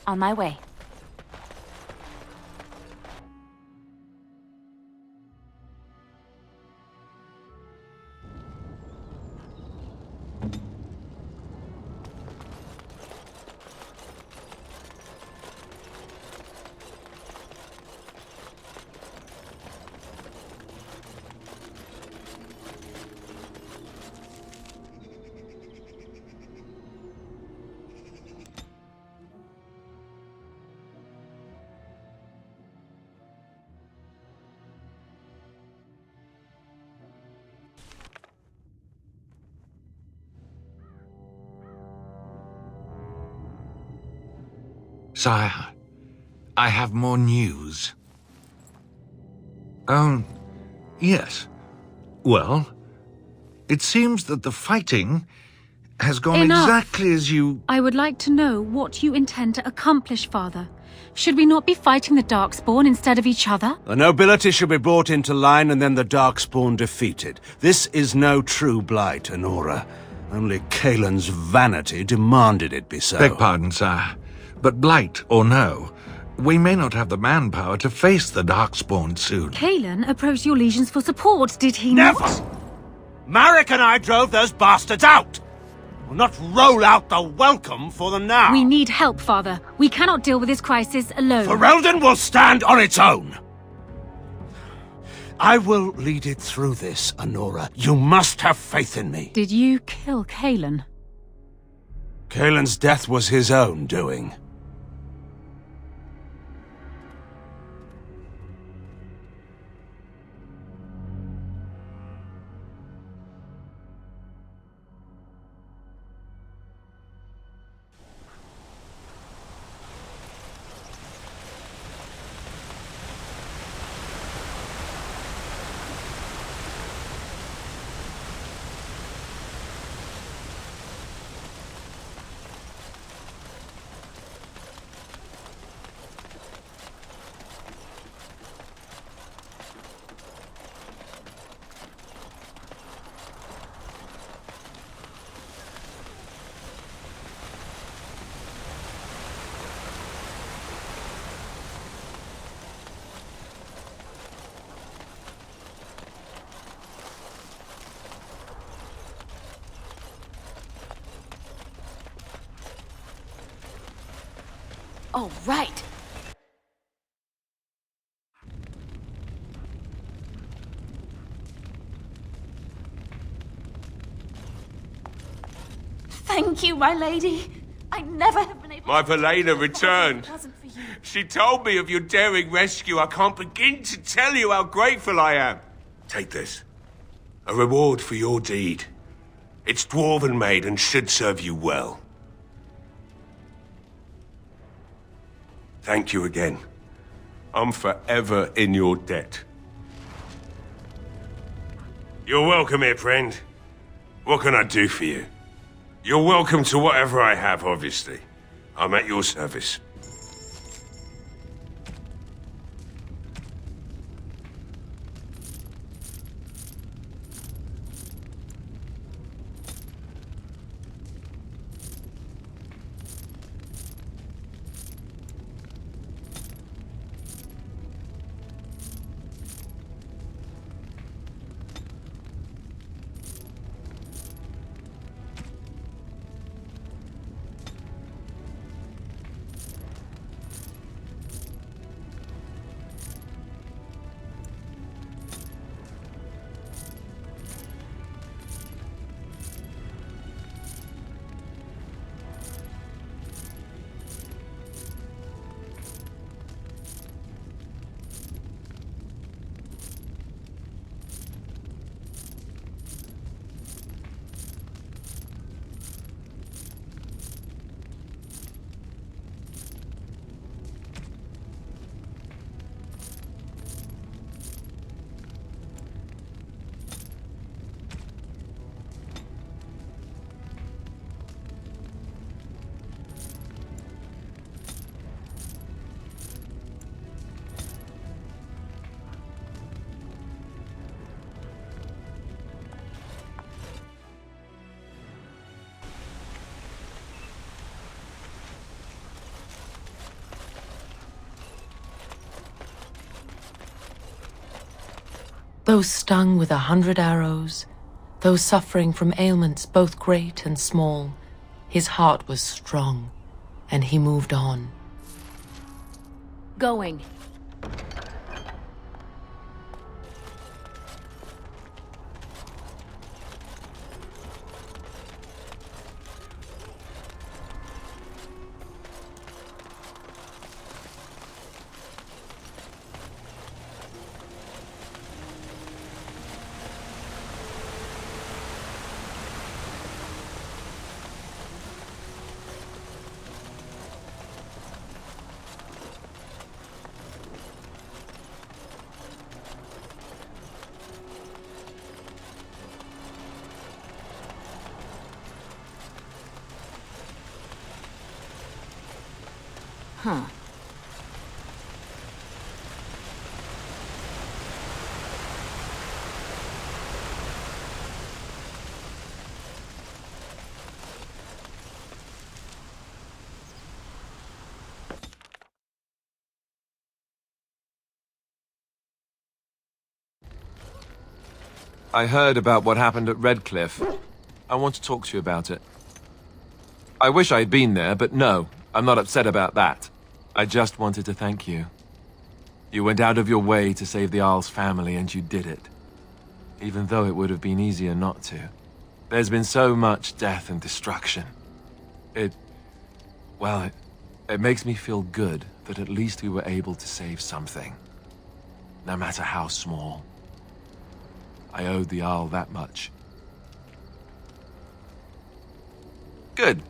On my way. Sire, I have more news. Oh, yes. Well, it seems that the fighting has gone Enough. exactly as you... I would like to know what you intend to accomplish, Father. Should we not be fighting the Darkspawn instead of each other? The nobility should be brought into line and then the Darkspawn defeated. This is no true blight, Honora. Only Kaelin's vanity demanded it be so. Beg pardon, sire. But blight or no, we may not have the manpower to face the Darkspawn soon. Kaelin approached your legions for support, did he Never! not? Marek and I drove those bastards out! We'll not roll out the welcome for them now! We need help, Father. We cannot deal with this crisis alone. Ferelden will stand on its own! I will lead it through this, Honora. You must have faith in me. Did you kill Kaelin? Kaelin's death was his own doing. Oh, right. Thank you, my lady. I never have been able My to... Velena returned. If it wasn't for you. She told me of your daring rescue. I can't begin to tell you how grateful I am. Take this. A reward for your deed. It's dwarven made and should serve you well. Thank you again. I'm forever in your debt. You're welcome here, friend. What can I do for you? You're welcome to whatever I have, obviously. I'm at your service. Though stung with 100 arrows, though suffering from ailments both great and small, his heart was strong, and he moved on. Going. Huh. I heard about what happened at Redcliffe. I want to talk to you about it. I wish I had been there, but no, I'm not upset about that. I just wanted to thank you. You went out of your way to save the Isle's family, and you did it. Even though it would have been easier not to. There's been so much death and destruction. It makes me feel good that at least we were able to save something. No matter how small. I owed the Isle that much. Good.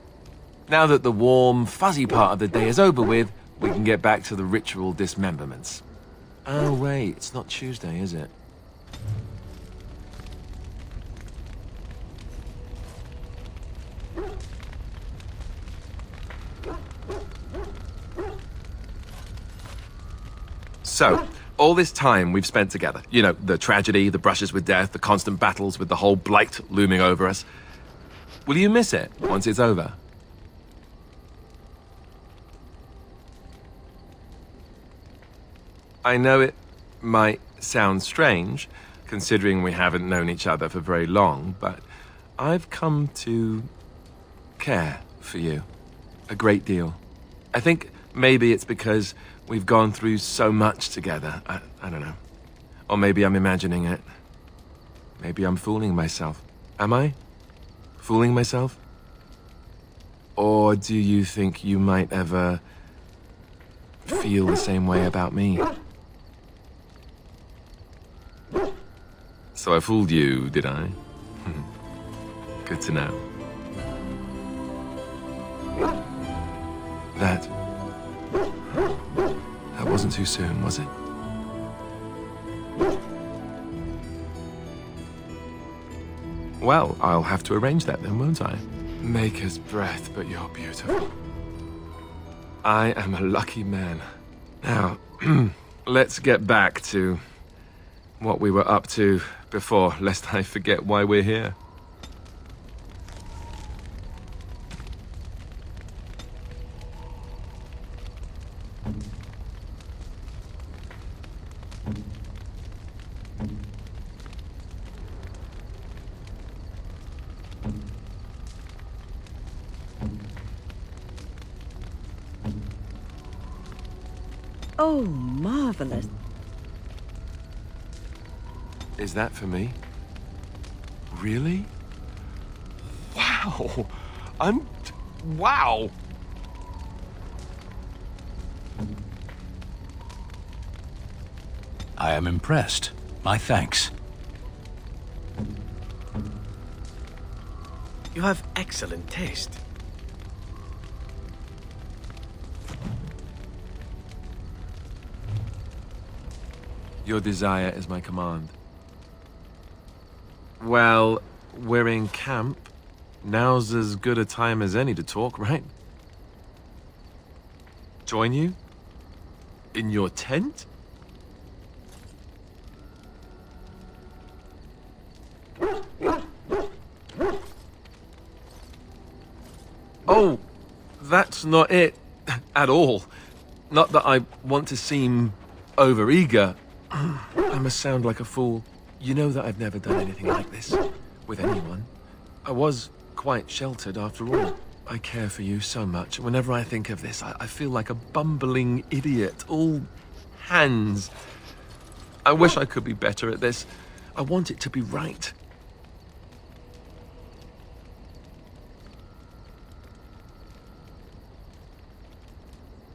Now that the warm, fuzzy part of the day is over with, we can get back to the ritual dismemberments. Oh wait, it's not Tuesday, is it? So, all this time we've spent together, you know, the tragedy, the brushes with death, the constant battles with the whole blight looming over us. Will you miss it once it's over? I know it might sound strange, considering we haven't known each other for very long, but I've come to care for you a great deal. I think maybe it's because we've gone through so much together. I don't know. Or maybe I'm imagining it. Maybe I'm fooling myself. Am I? Fooling myself? Or do you think you might ever feel the same way about me? So I fooled you, did I? Good to know. That wasn't too soon, was it? Well, I'll have to arrange that then, won't I? Maker's breath, but you're beautiful. I am a lucky man. Now, let's get back to what we were up to before, lest I forget why we're here. Oh, marvelous. Is that for me? Really? Wow! Wow! I am impressed. My thanks. You have excellent taste. Your desire is my command. Well, we're in camp. Now's as good a time as any to talk, right? Join you? In your tent? Oh, that's not it at all. Not that I want to seem overeager. I must sound like a fool. You know that I've never done anything like this with anyone. I was quite sheltered after all. I care for you so much. Whenever I think of this, I feel like a bumbling idiot, all hands. I wish I could be better at this. I want it to be right.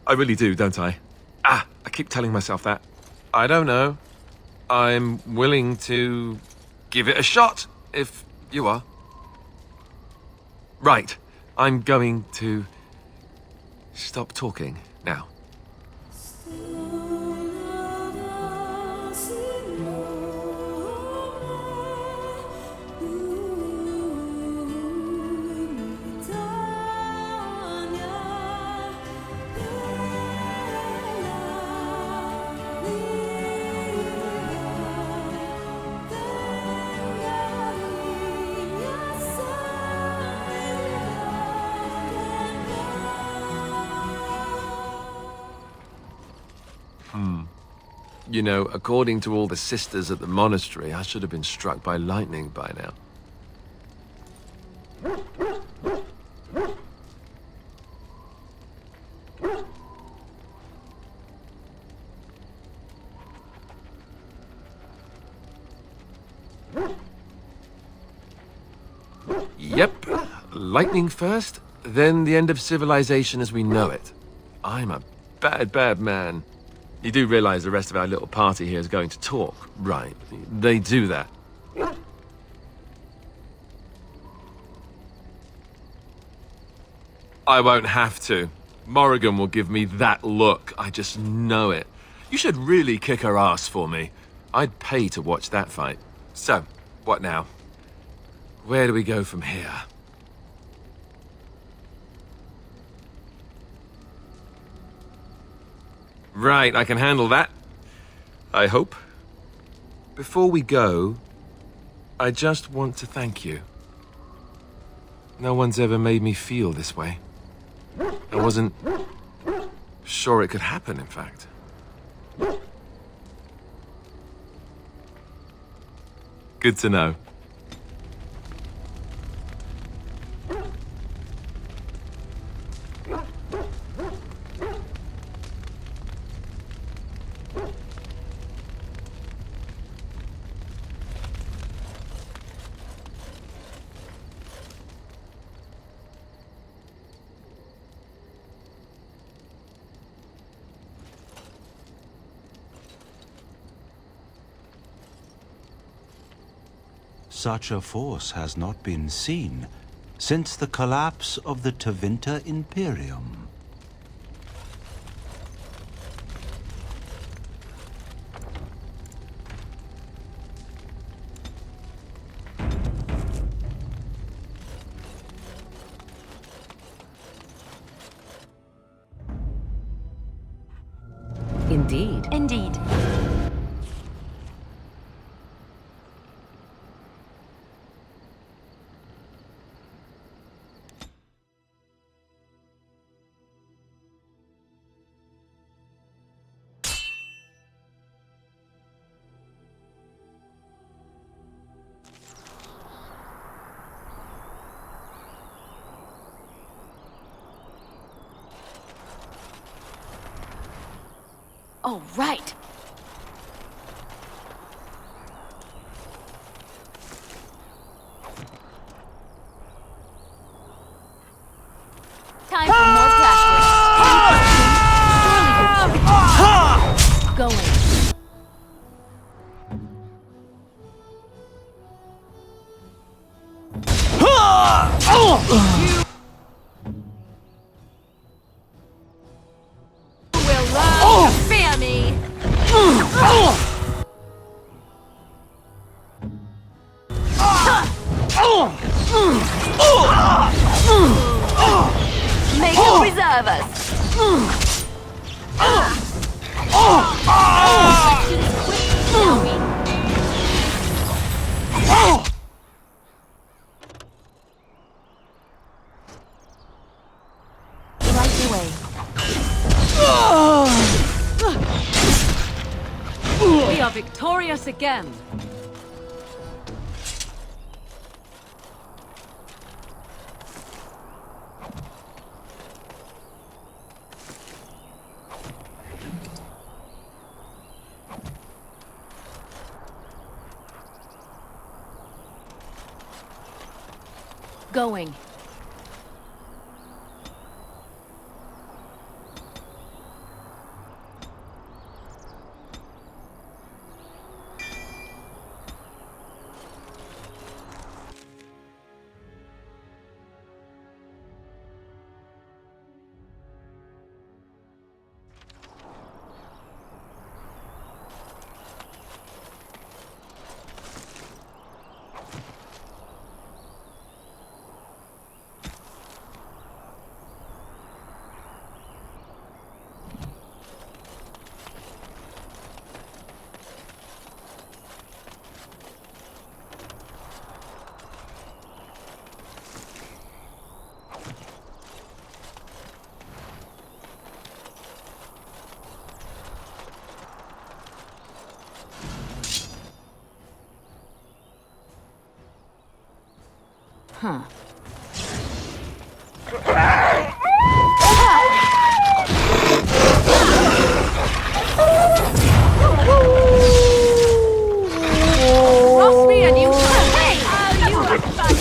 I really do, don't I? I keep telling myself that. I don't know. I'm willing to give it a shot, if you are. Right. I'm going to stop talking now. You know, according to all the sisters at the monastery, I should have been struck by lightning by now. Yep. Lightning first, then the end of civilization as we know it. I'm a bad, bad man. You do realize the rest of our little party here is going to talk, right? They do that. I won't have to. Morrigan will give me that look. I just know it. You should really kick her ass for me. I'd pay to watch that fight. So, what now? Where do we go from here? Right, I can handle that. I hope. Before we go, I just want to thank you. No one's ever made me feel this way. I wasn't sure it could happen, in fact. Good to know. Such a force has not been seen since the collapse of the Tevinter Imperium. Indeed. Indeed. All right. Time for more practice. Going. Make them preserve us. Right away. We are victorious again. going. Huh. Cross me and you... Hey! Oh, you are fun,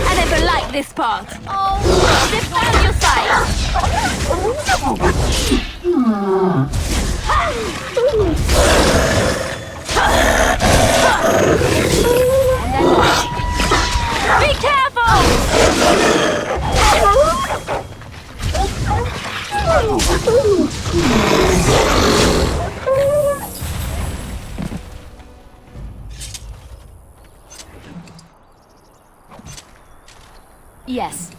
I never liked this part. Oh, defend your Be careful! Yes.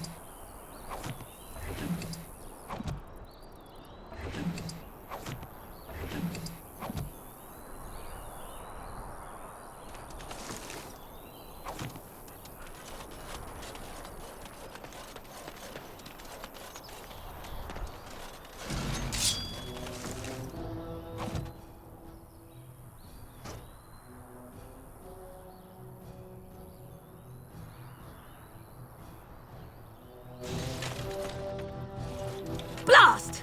Blast!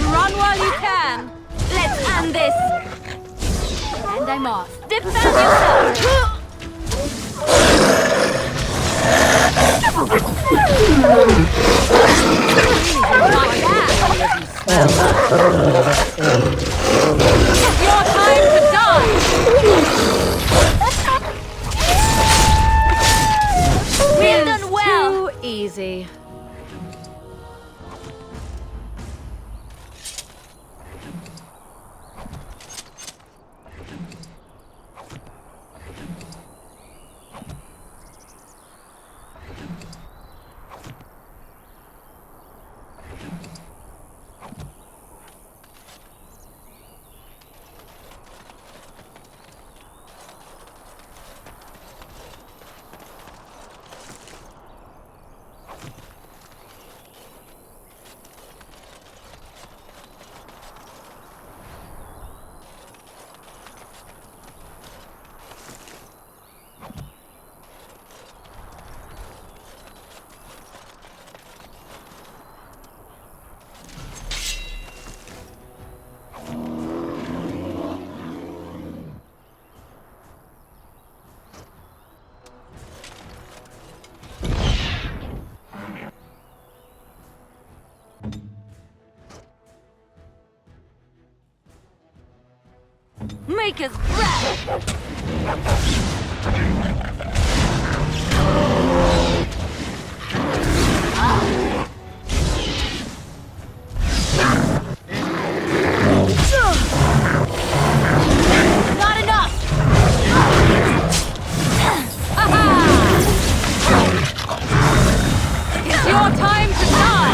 Run while you can. Let's end this. And I'm off. Defend yourself. It's your time to die. We've done well. Too easy. Maker's breath! Not enough! It's your time to die!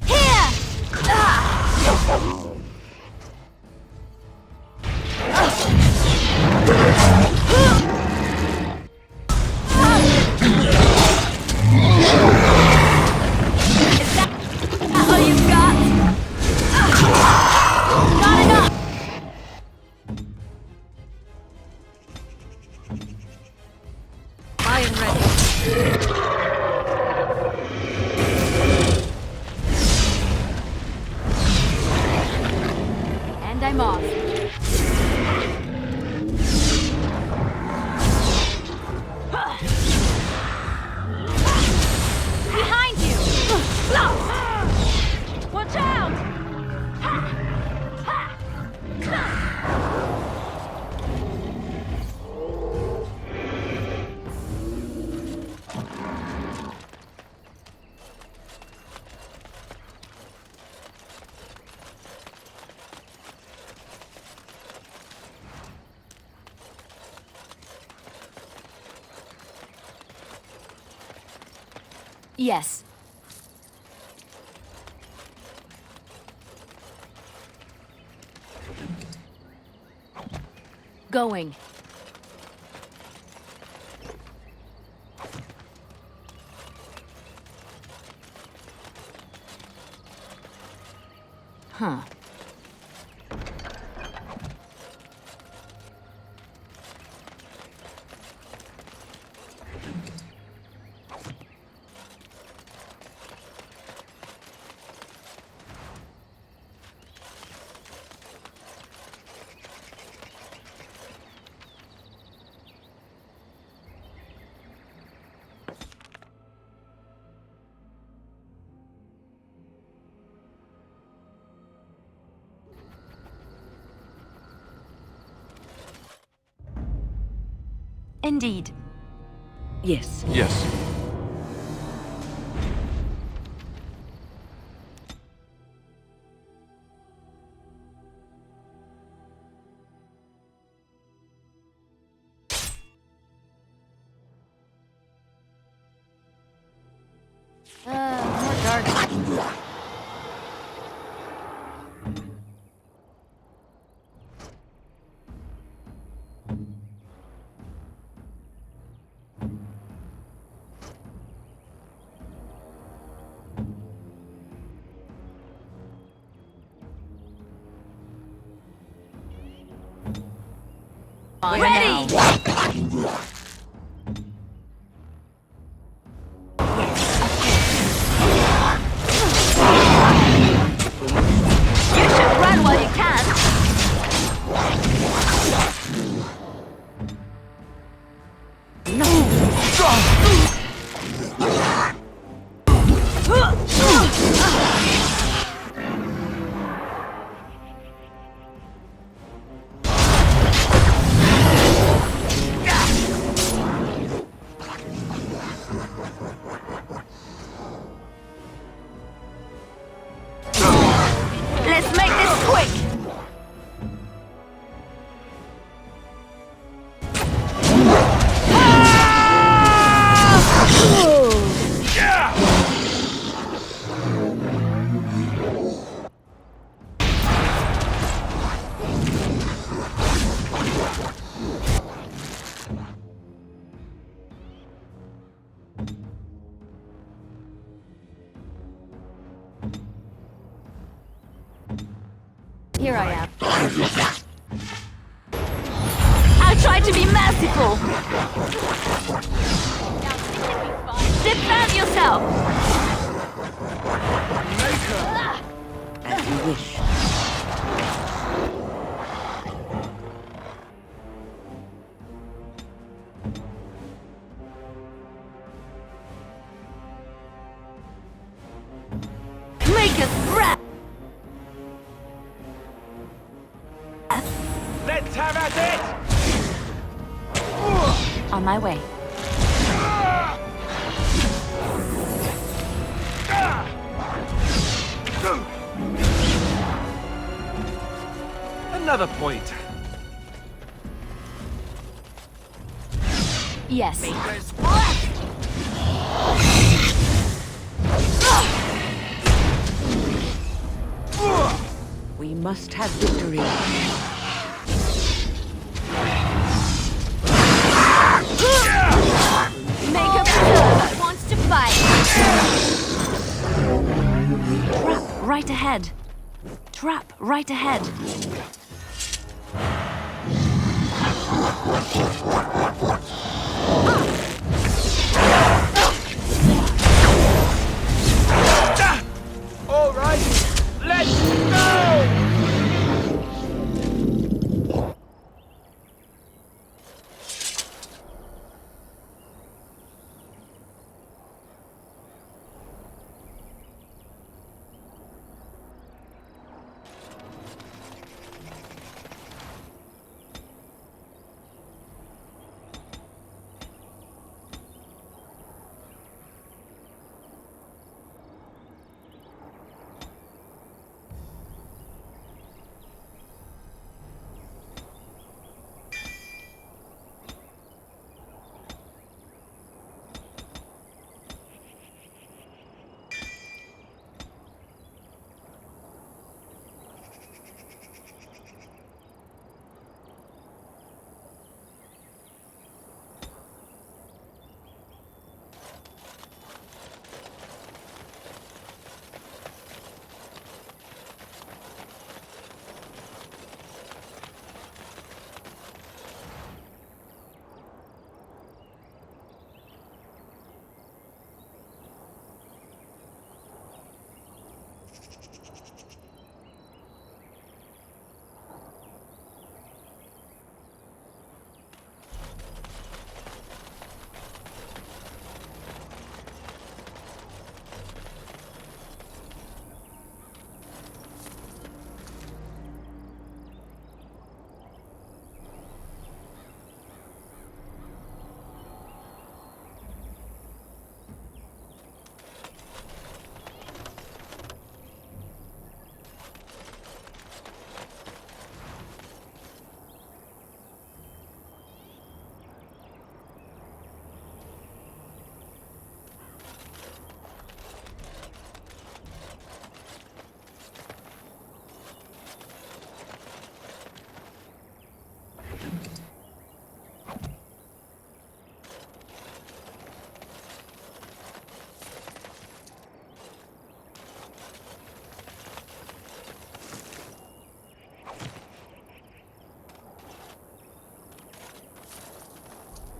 Here! Is that all you've got? Not enough! I am ready. And I'm off. Behind you! Watch out! Yes. Going. Huh. Indeed. Yes. Yes. More dark. Ready! You should run while you can. Let's make this quick. Here I am. I'll try to be merciful. Defend yourself. As you wish. Make us breath. Let's have at it! On my way. Another point. Yes. must have victory. Make a berserker wants to fight. Trap right ahead. Trap right ahead. All right, let's go!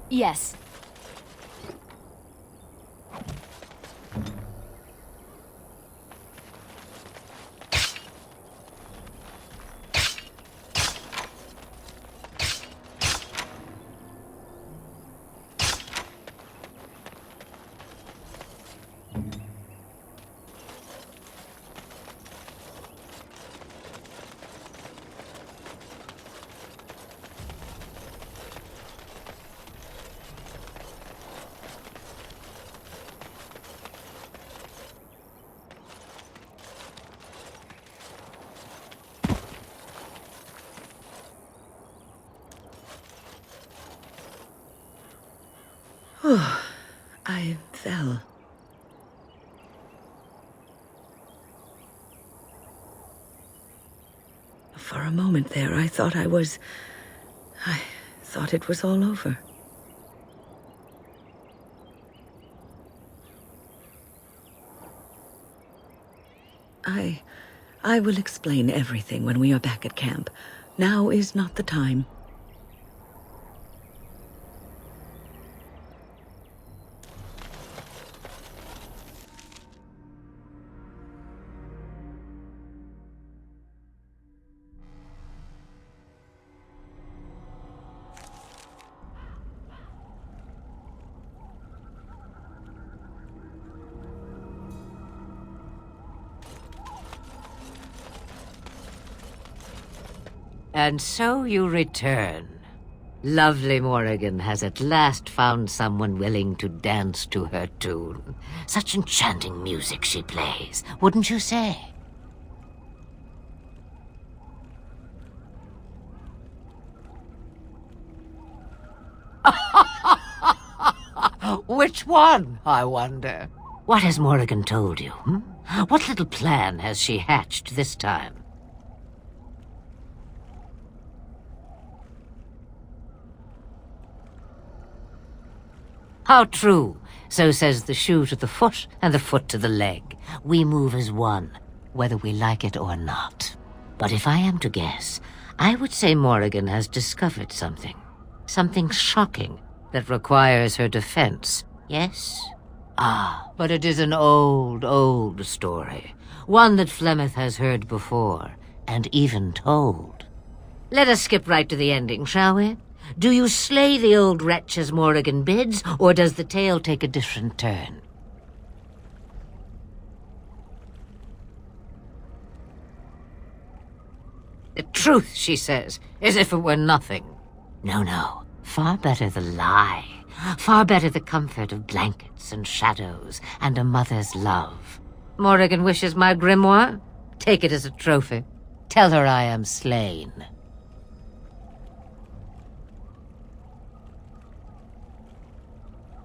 Yes. I fell. For a moment there, I thought it was all over. I will explain everything when we are back at camp. Now is not the time. And so you return. Lovely Morrigan has at last found someone willing to dance to her tune. Such enchanting music she plays, wouldn't you say? Which one, I wonder? What has Morrigan told you? What little plan has she hatched this time? How true. So says the shoe to the foot and the foot to the leg. We move as one, whether we like it or not. But if I am to guess, I would say Morrigan has discovered something. Something shocking that requires her defense. Yes? Ah, but it is an old, old story. One that Flemeth has heard before, and even told. Let us skip right to the ending, shall we? Do you slay the old wretch as Morrigan bids, or does the tale take a different turn? The truth, she says, as if it were nothing. No. Far better the lie. Far better the comfort of blankets and shadows and a mother's love. Morrigan wishes my grimoire? Take it as a trophy. Tell her I am slain.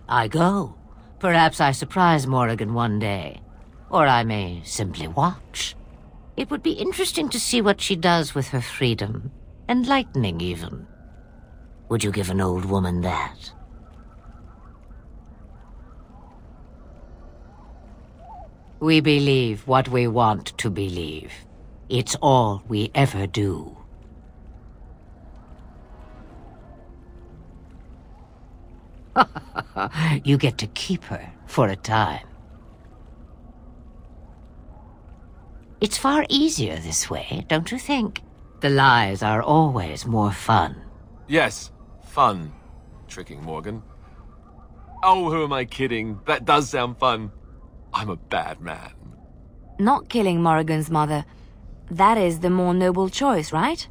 I go. Perhaps I surprise Morrigan one day. Or I may simply watch. It would be interesting to see what she does with her freedom. Enlightening, even. Would you give an old woman that? We believe what we want to believe. It's all we ever do. You get to keep her for a time. It's far easier this way, don't you think? The lies are always more fun. Yes, fun. Tricking Morgan. Oh, who am I kidding? That does sound fun. I'm a bad man. Not killing Morrigan's mother. That is the more noble choice, right?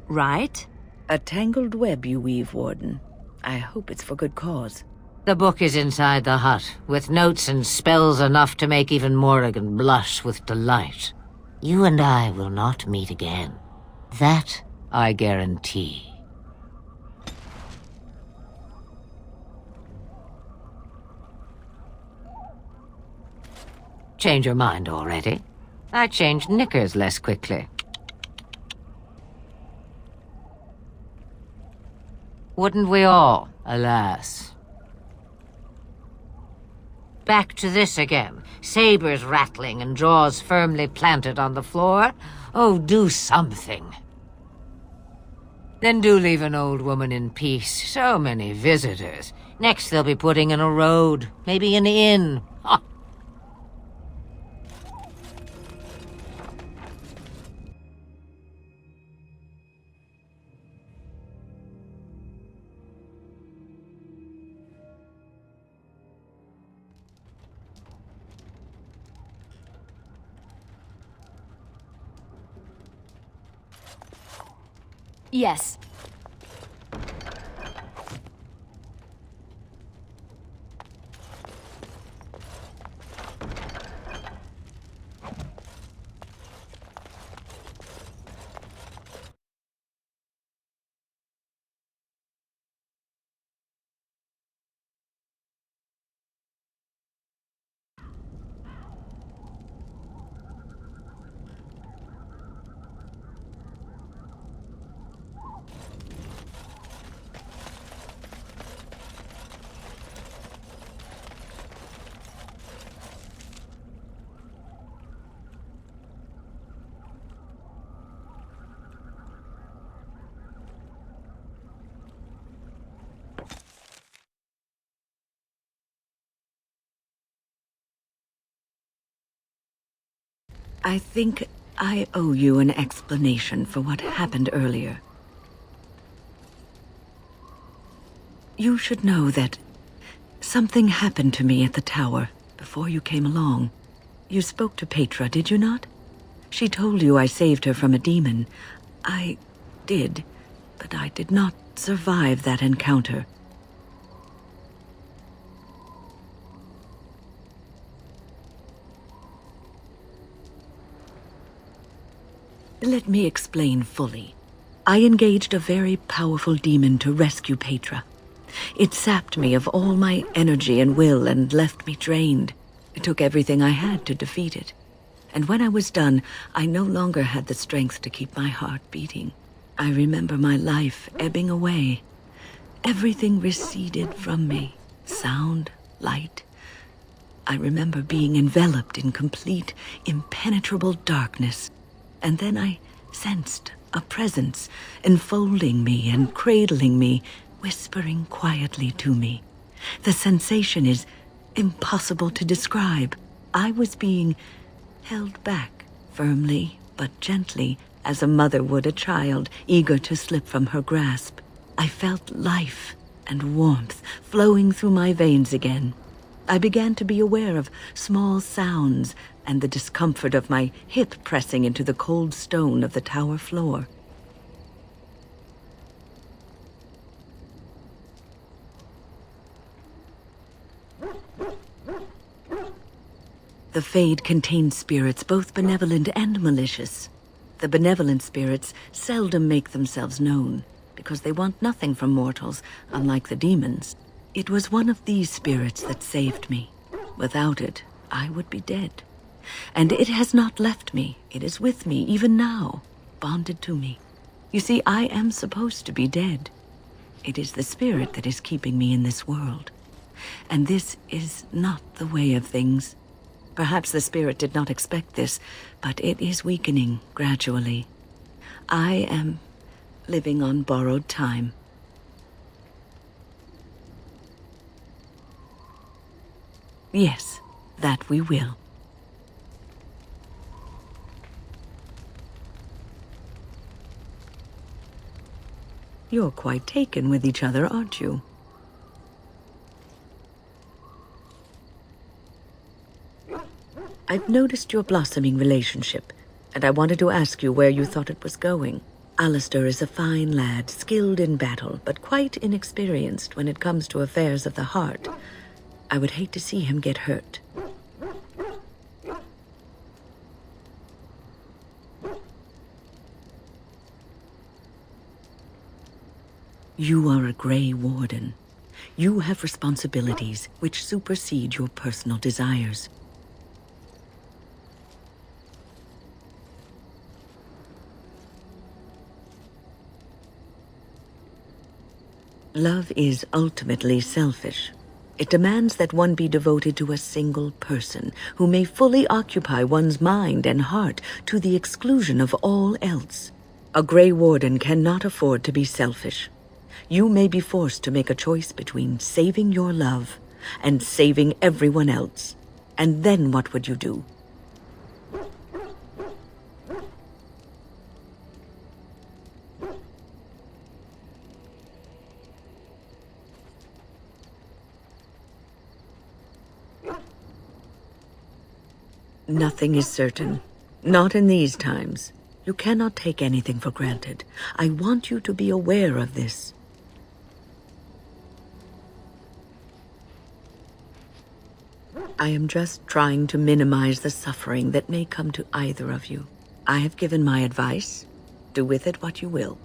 Right? A tangled web you weave, Warden. I hope it's for good cause. The book is inside the hut, with notes and spells enough to make even Morrigan blush with delight. You and I will not meet again. That I guarantee. Change your mind already? I changed knickers less quickly. Wouldn't we all, alas? Back to this again. Sabers rattling and jaws firmly planted on the floor. Oh, do something. Then do leave an old woman in peace. So many visitors. Next they'll be putting in a road, maybe an inn. Ha! Yes. I think I owe you an explanation for what happened earlier. You should know that something happened to me at the tower before you came along. You spoke to Petra, did you not? She told you I saved her from a demon. I did, but I did not survive that encounter. Let me explain fully. I engaged a very powerful demon to rescue Petra. It sapped me of all my energy and will and left me drained. It took everything I had to defeat it. And when I was done, I no longer had the strength to keep my heart beating. I remember my life ebbing away. Everything receded from me. sound, light. I remember being enveloped in complete, impenetrable darkness. And then I sensed a presence enfolding me and cradling me, whispering quietly to me. The sensation is impossible to describe. I was being held back, firmly but gently, as a mother would a child, eager to slip from her grasp. I felt life and warmth flowing through my veins again. I began to be aware of small sounds and the discomfort of my hip pressing into the cold stone of the tower floor. The Fade contains spirits both benevolent and malicious. The benevolent spirits seldom make themselves known, because they want nothing from mortals, unlike the demons. It was one of these spirits that saved me. Without it, I would be dead. And it has not left me. It is with me, even now, bonded to me. You see, I am supposed to be dead. It is the spirit that is keeping me in this world. And this is not the way of things. Perhaps the spirit did not expect this, but it is weakening gradually. I am living on borrowed time. Yes, that we will. You're quite taken with each other, aren't you? I've noticed your blossoming relationship, and I wanted to ask you where you thought it was going. Alistair is a fine lad, skilled in battle, but quite inexperienced when it comes to affairs of the heart. I would hate to see him get hurt. You are a Grey Warden. You have responsibilities which supersede your personal desires. Love is ultimately selfish. It demands that one be devoted to a single person who may fully occupy one's mind and heart to the exclusion of all else. A Grey Warden cannot afford to be selfish. You may be forced to make a choice between saving your love and saving everyone else. And then what would you do? Nothing is certain. Not in these times. You cannot take anything for granted. I want you to be aware of this. I am just trying to minimize the suffering that may come to either of you. I have given my advice. Do with it what you will.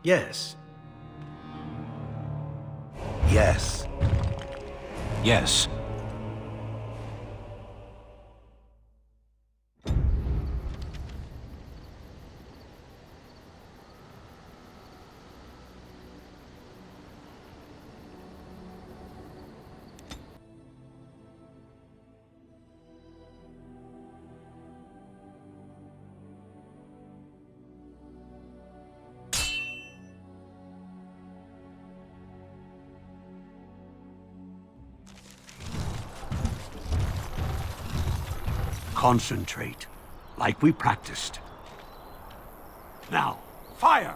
Yes. Yes. Yes. Concentrate, like we practiced. Now, fire!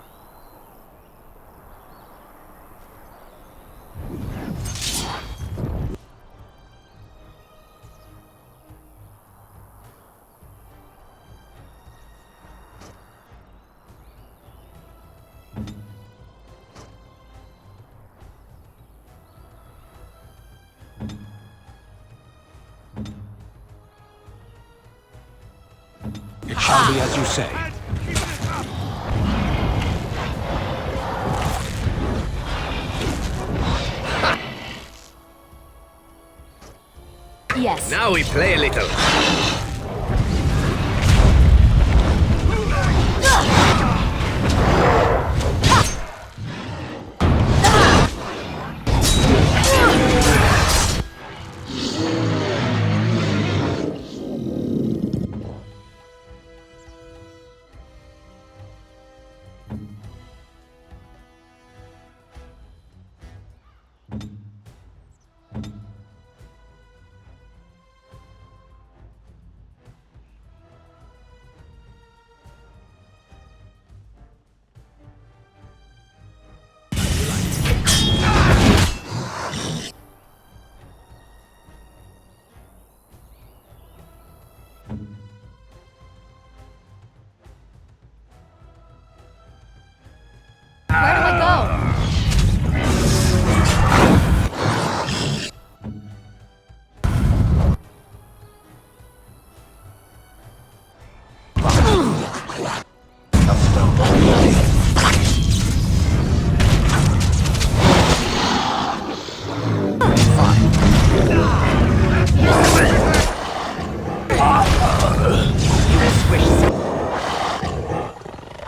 It shall be as you say. Yes. Now we play a little. Where do I go?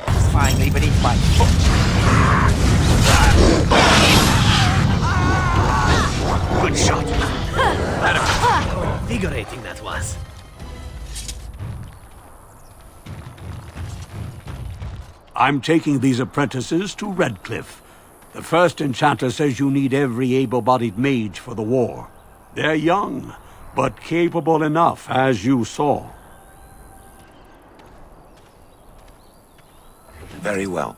It's finally beneath my foot. Good shot. How invigorating that was. I'm taking these apprentices to Redcliffe. The first enchanter says you need every able-bodied mage for the war. They're young, but capable enough, as you saw. Very well.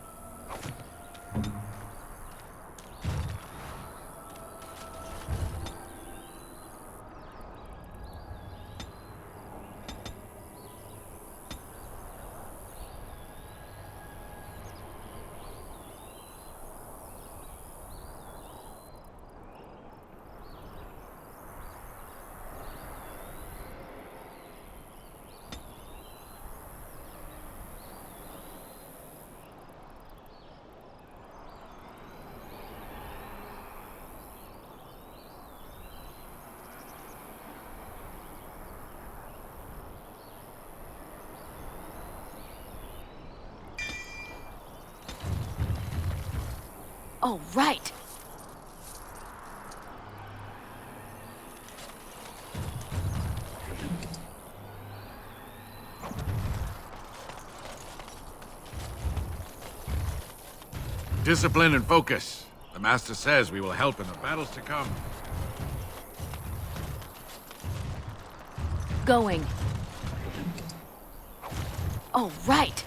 Oh, right. Discipline and focus. The Master says we will help in the battles to come. Going. Oh, right.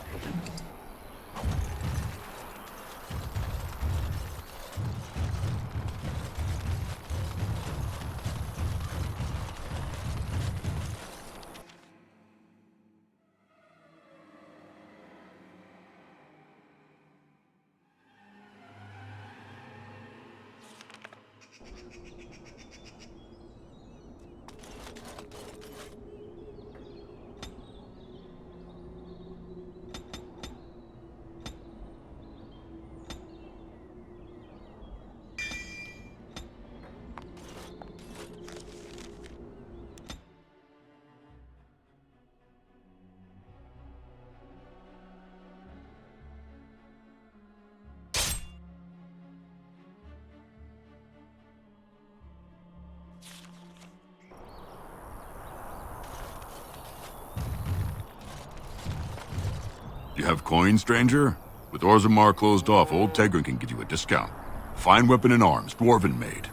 You have coin, stranger? With Orzammar closed off, old Tegrin can give you a discount. Fine weapon and arms, dwarven made.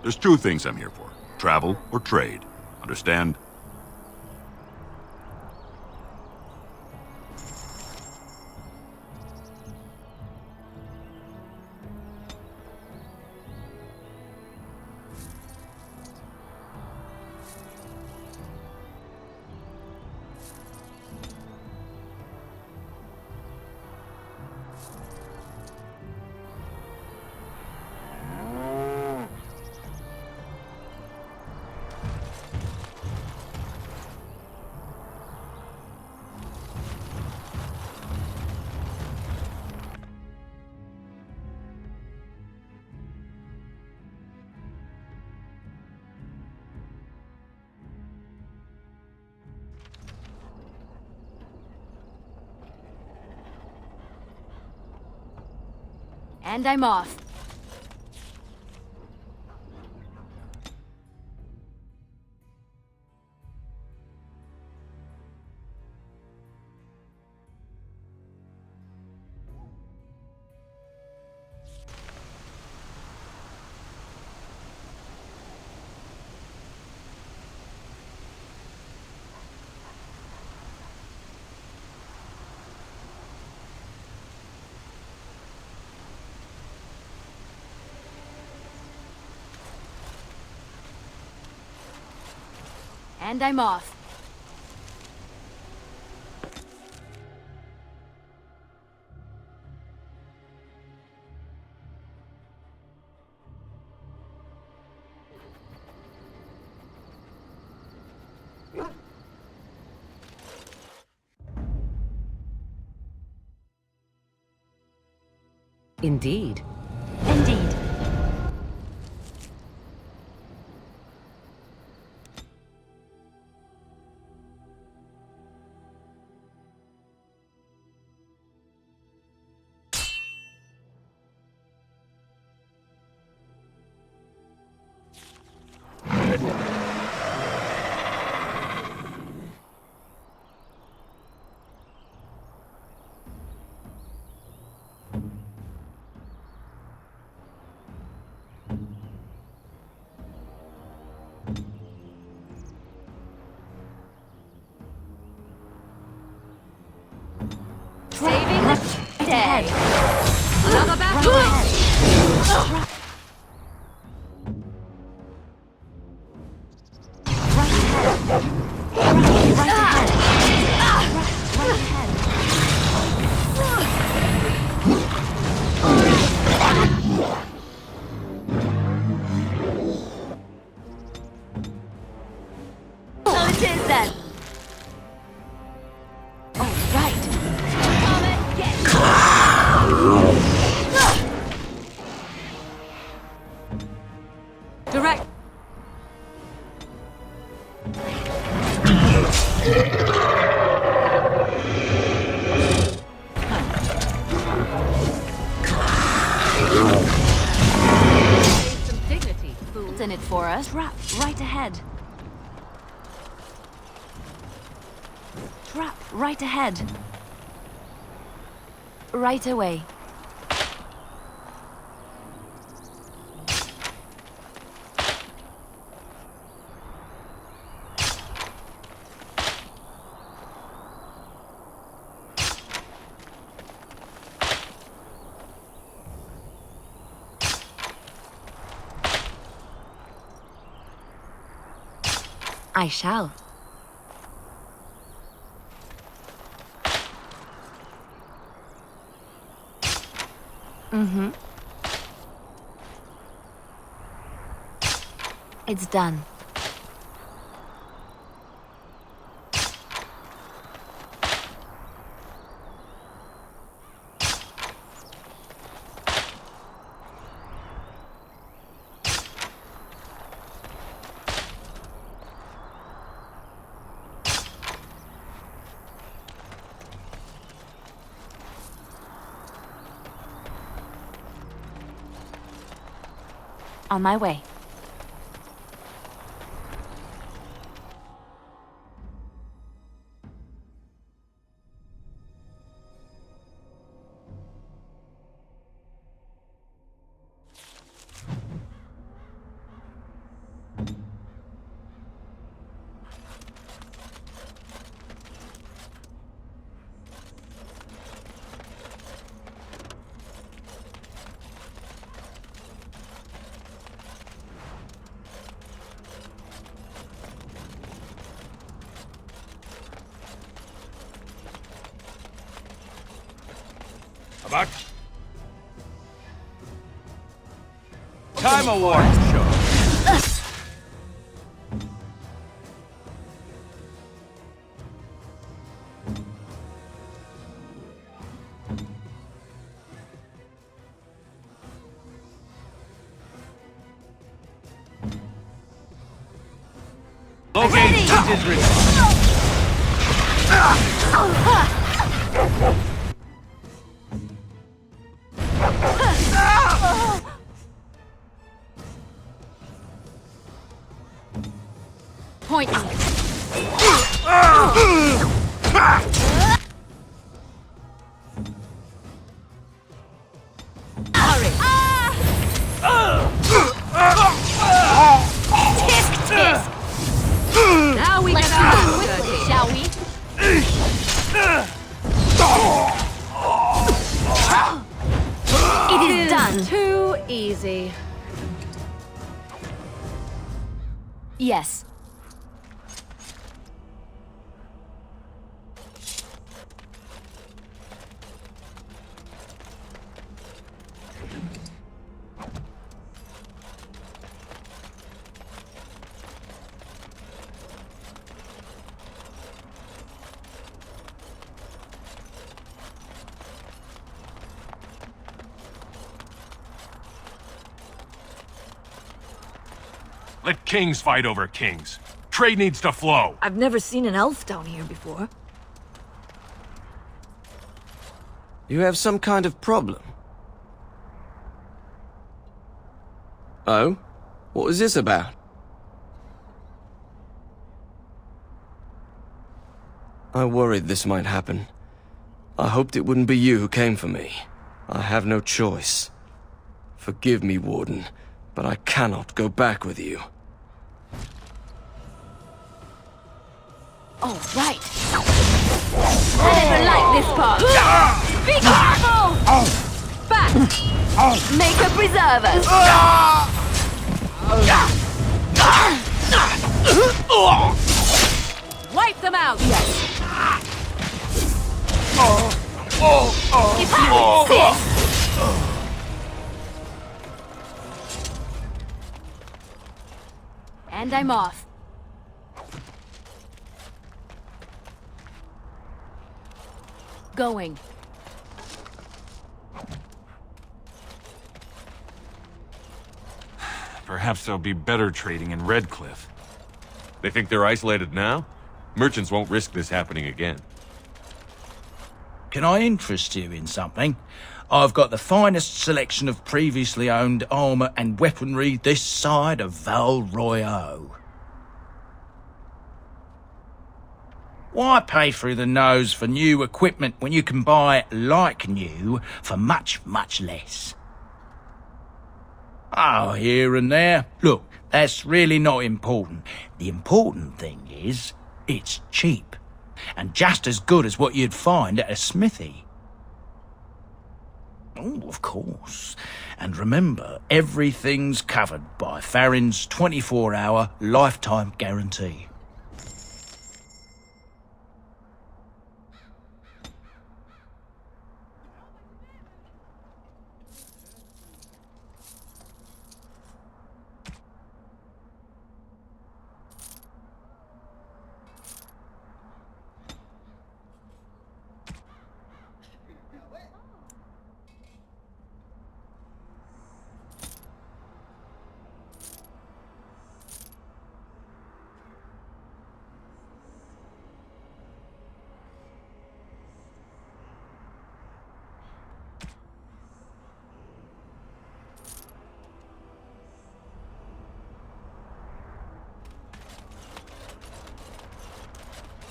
There's two things I'm here for. Travel or trade. Understand? And I'm off. And I'm off. Indeed. Indeed. Saving the day. Another back. So it is then. Oh, right. Direct. Some dignity. What's in it for us? Trap right ahead. Trap right ahead. Right away. I shall. Mm-hmm. It's done. On my way. About time award show. Locate Witch's response. disappoint me. Hurry. Tisk tisk. Now we can do this, shall we? It is done. Too easy. Yes. Let kings fight over kings. Trade needs to flow. I've never seen an elf down here before. You have some kind of problem? Oh? What was this about? I worried this might happen. I hoped it wouldn't be you who came for me. I have no choice. Forgive me, Warden, but I cannot go back with you. Oh, right. I never liked this part. Be careful! Back! Make her preserve us! Wipe them out! Yes. If you insist. And I'm off. Going. Perhaps there'll be better trading in Redcliffe. They think they're isolated now? Merchants won't risk this happening again. Can I interest you in something? I've got the finest selection of previously owned armour and weaponry this side of Val Royeaux. Why pay through the nose for new equipment when you can buy like new for much, much less? Oh, here and there. Look, that's really not important. The important thing is, it's cheap. And just as good as what you'd find at a smithy. Oh, of course. And remember, everything's covered by Farron's 24-hour lifetime guarantee.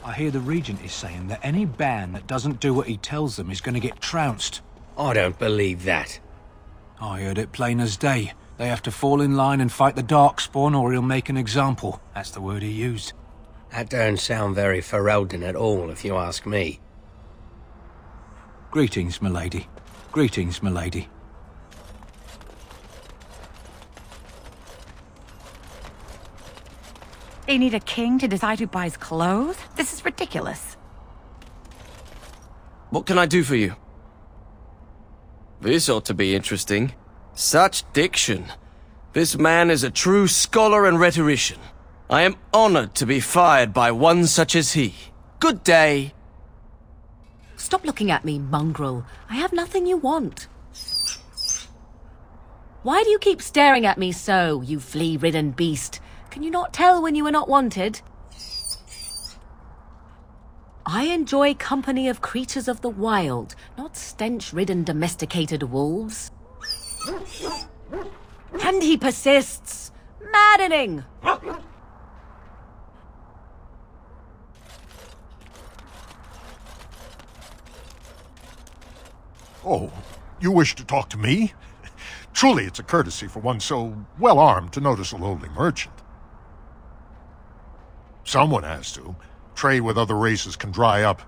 I hear the Regent is saying that any band that doesn't do what he tells them is going to get trounced. I don't believe that. I heard it plain as day. They have to fall in line and fight the Darkspawn or he'll make an example. That's the word he used. That don't sound very Ferelden at all, if you ask me. Greetings, milady. Greetings, milady. They need a king to decide who buys clothes? This is ridiculous. What can I do for you? This ought to be interesting. Such diction. This man is a true scholar and rhetorician. I am honored to be fired by one such as he. Good day. Stop looking at me, mongrel. I have nothing you want. Why do you keep staring at me so, you flea-ridden beast? Can you not tell when you are not wanted? I enjoy company of creatures of the wild, not stench-ridden domesticated wolves. And he persists. Maddening! Oh, you wish to talk to me? Truly, it's a courtesy for one so well-armed to notice a lowly merchant. Someone has to. Trade with other races can dry up.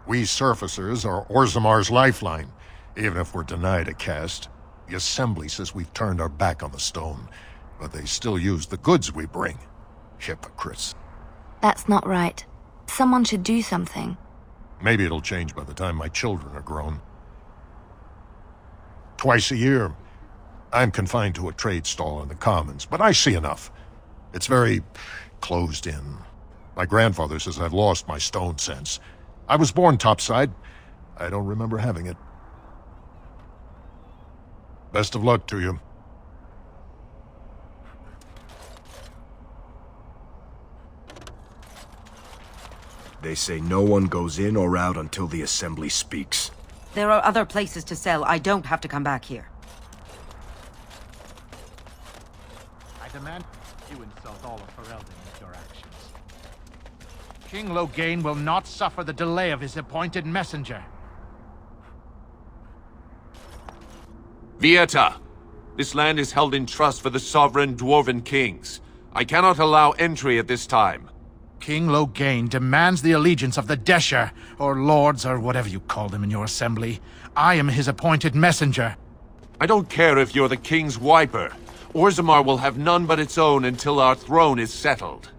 We surfacers are Orzamar's lifeline. Even if we're denied a caste, the Assembly says we've turned our back on the stone, but they still use the goods we bring. Hypocrites. That's not right. Someone should do something. Maybe it'll change by the time my children are grown. Twice a year, I'm confined to a trade stall in the Commons, but I see enough. It's very closed in. My grandfather says I've lost my stone sense. I was born topside. I don't remember having it. Best of luck to you. They say no one goes in or out until the Assembly speaks. There are other places to sell. I don't have to come back here. I demand you insult all of Ferelden with your actions. King Loghain will not suffer the delay of his appointed messenger. Vieta! This land is held in trust for the sovereign Dwarven kings. I cannot allow entry at this time. King Loghain demands the allegiance of the Desher, or lords, or whatever you call them in your assembly. I am his appointed messenger. I don't care if you're the king's wiper. Orzammar will have none but its own until our throne is settled.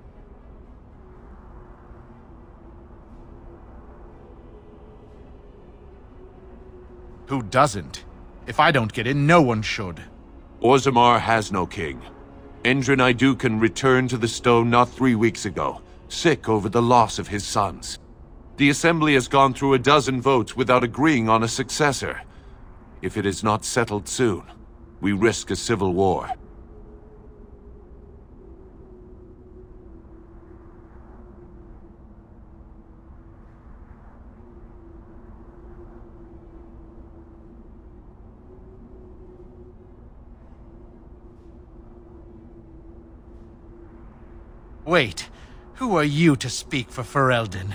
Who doesn't? If I don't get in, no one should. Orzammar has no king. Endrin Iduken returned to the stone not 3 weeks ago, sick over the loss of his sons. The Assembly has gone through a dozen votes without agreeing on a successor. If it is not settled soon, we risk a civil war. Wait, who are you to speak for Ferelden?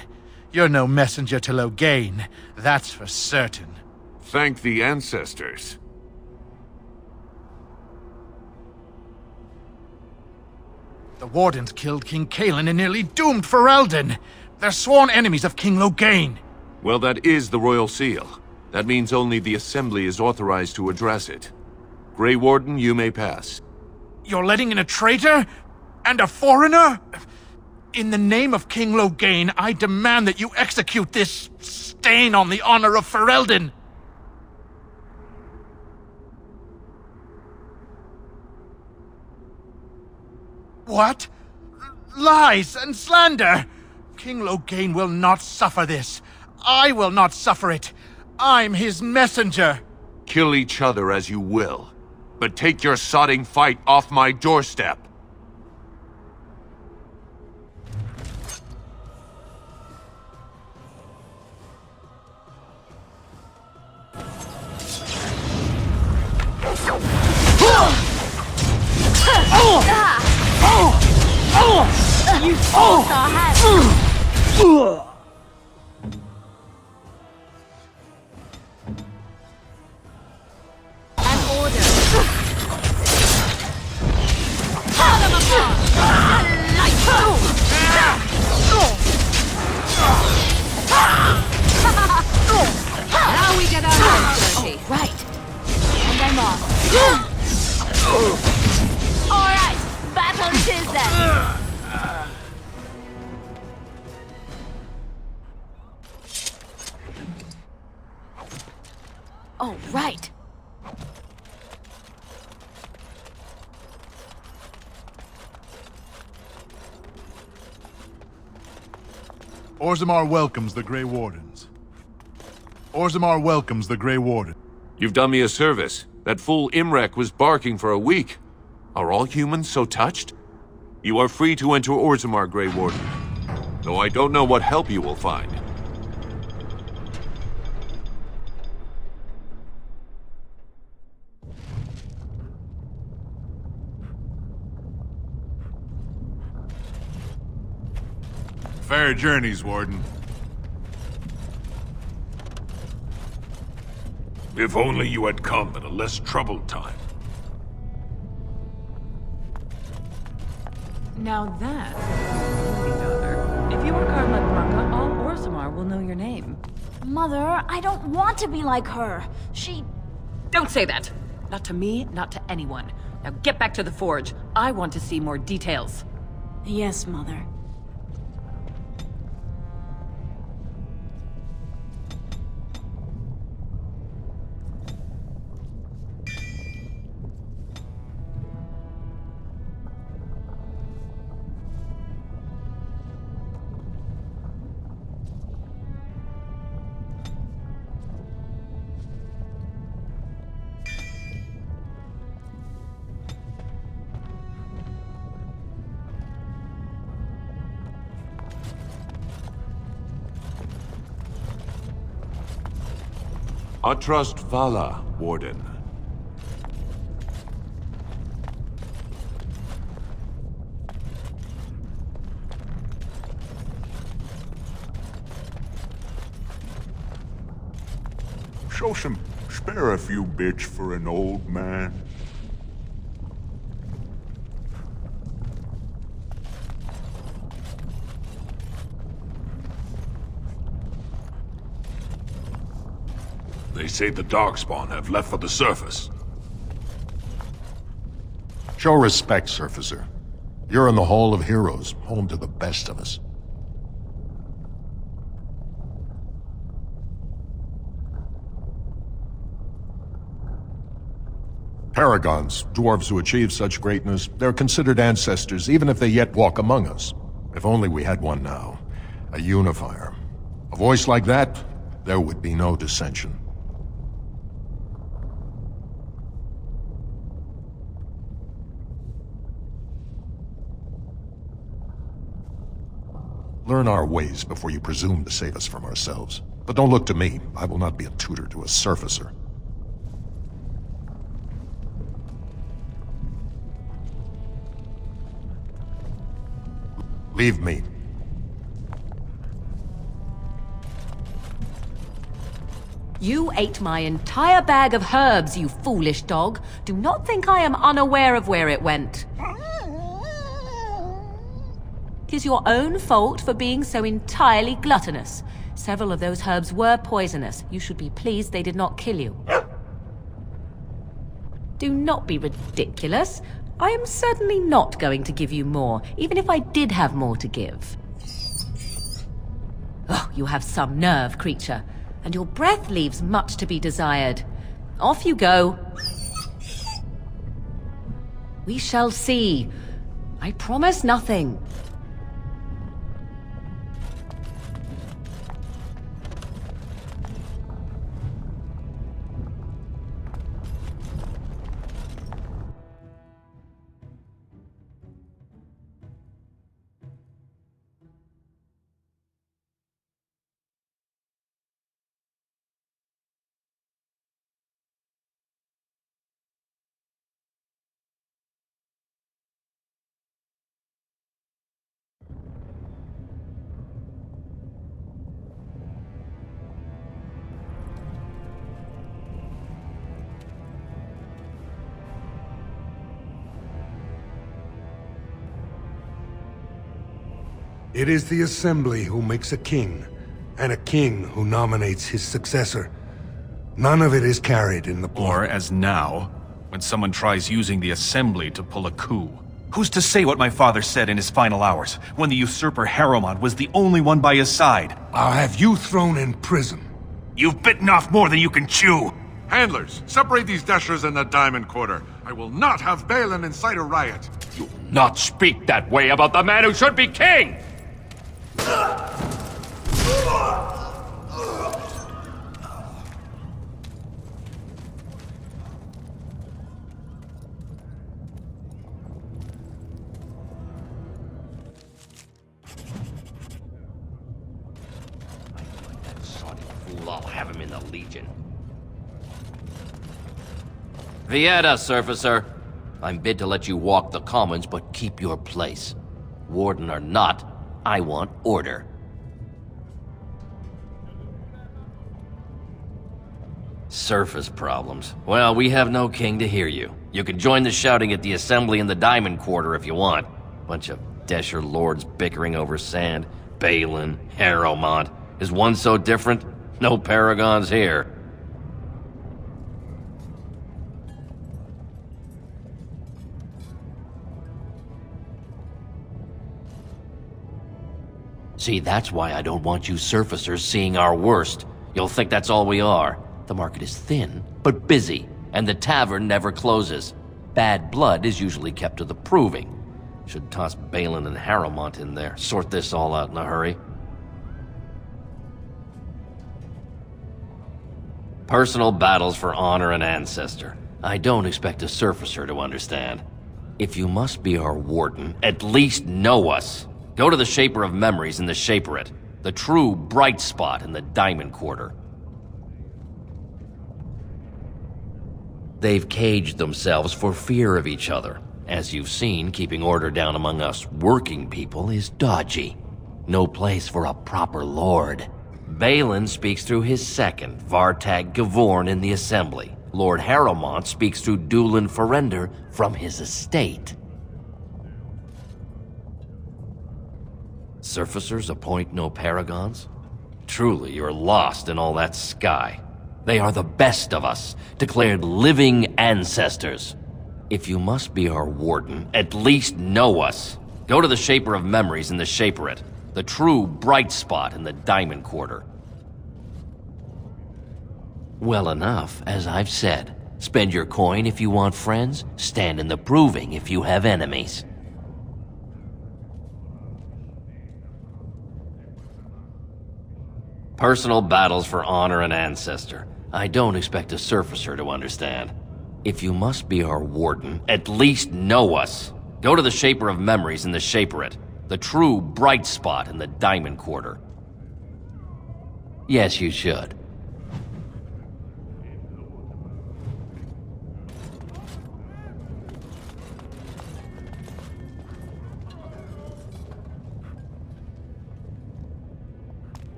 You're no messenger to Loghain, that's for certain. Thank the ancestors. The Wardens killed King Cailan and nearly doomed Ferelden. They're sworn enemies of King Loghain. Well, that is the Royal Seal. That means only the Assembly is authorized to address it. Grey Warden, you may pass. You're letting in a traitor? And a foreigner? In the name of King Loghain, I demand that you execute this stain on the honor of Ferelden. What? Lies and slander! King Loghain will not suffer this. I will not suffer it. I'm his messenger. Kill each other as you will, but take your sodding fight off my doorstep. You forced our hand. An order. Tear them apart. Now we get our hands dirty. Oh, right. And I'm off. All right, battle it is then. Oh, right. Orzammar welcomes the Grey Wardens. Orzammar welcomes the Grey Warden. You've done me a service. That fool Imrek was barking for a week. Are all humans so touched? You are free to enter Orzammar, Grey Warden. Though I don't know what help you will find. Fair journeys, Warden. If only you had come at a less troubled time. Now that's daughter. If you are Carla Blanca, all Orzammar will know your name. Mother, I don't want to be like her. Don't say that! Not to me, not to anyone. Now get back to the forge. I want to see more details. Yes, Mother. I trust Vala, Warden. Show some spare a few bits for an old man. They say the Darkspawn have left for the surface. Show respect, Surfacer. You're in the Hall of Heroes, home to the best of us. Paragons, dwarves who achieve such greatness, they're considered ancestors even if they yet walk among us. If only we had one now. A unifier. A voice like that, there would be no dissension. Learn our ways before you presume to save us from ourselves. But don't look to me. I will not be a tutor to a surfacer. Leave me. You ate my entire bag of herbs, you foolish dog. Do not think I am unaware of where it went. It is your own fault for being so entirely gluttonous. Several of those herbs were poisonous. You should be pleased they did not kill you. Do not be ridiculous. I am certainly not going to give you more, even if I did have more to give. Oh, you have some nerve, creature, and your breath leaves much to be desired. Off you go. We shall see. I promise nothing. It is the Assembly who makes a king, and a king who nominates his successor. None of it is carried in the blood. Or as now, when someone tries using the Assembly to pull a coup. Who's to say what my father said in his final hours, when the usurper Harrowmont was the only one by his side? I'll have you thrown in prison. You've bitten off more than you can chew! Handlers, separate these dashers in the Diamond Quarter. I will not have Balin incite a riot. You will not speak that way about the man who should be king! I'll have him in the Legion. Vieta, Surfacer. I'm bid to let you walk the commons, but keep your place. Warden or not, I want order. Surface problems. Well, we have no king to hear you. You can join the shouting at the assembly in the Diamond Quarter if you want. Bunch of Desher lords bickering over sand. Balin, Harrowmont. Is one so different? No paragons here. See, that's why I don't want you surfacers seeing our worst. You'll think that's all we are. The market is thin, but busy, and the tavern never closes. Bad blood is usually kept to the proving. Should toss Balin and Harrowmont in there, sort this all out in a hurry. Personal battles for honor and ancestor. I don't expect a surfacer to understand. If you must be our warden, at least know us. Go to the Shaper of Memories in the Shaperate, the true bright spot in the Diamond Quarter. They've caged themselves for fear of each other. As you've seen, keeping order down among us working people is dodgy. No place for a proper lord. Balin speaks through his second, Vartag Gavorn, in the Assembly. Lord Harrowmont speaks through Dulin Ferender from his estate. Surfacers appoint no paragons? Truly, you're lost in all that sky. They are the best of us, declared living ancestors. If you must be our warden, at least know us. Go to the Shaper of Memories in the Shaperate, the true bright spot in the Diamond Quarter. Well enough, as I've said. Spend your coin if you want friends, stand in the proving if you have enemies. Personal battles for honor and ancestor. I don't expect a surfacer to understand. If you must be our warden, at least know us. Go to the Shaper of Memories in the Shaperate, the true bright spot in the Diamond Quarter. Yes, you should.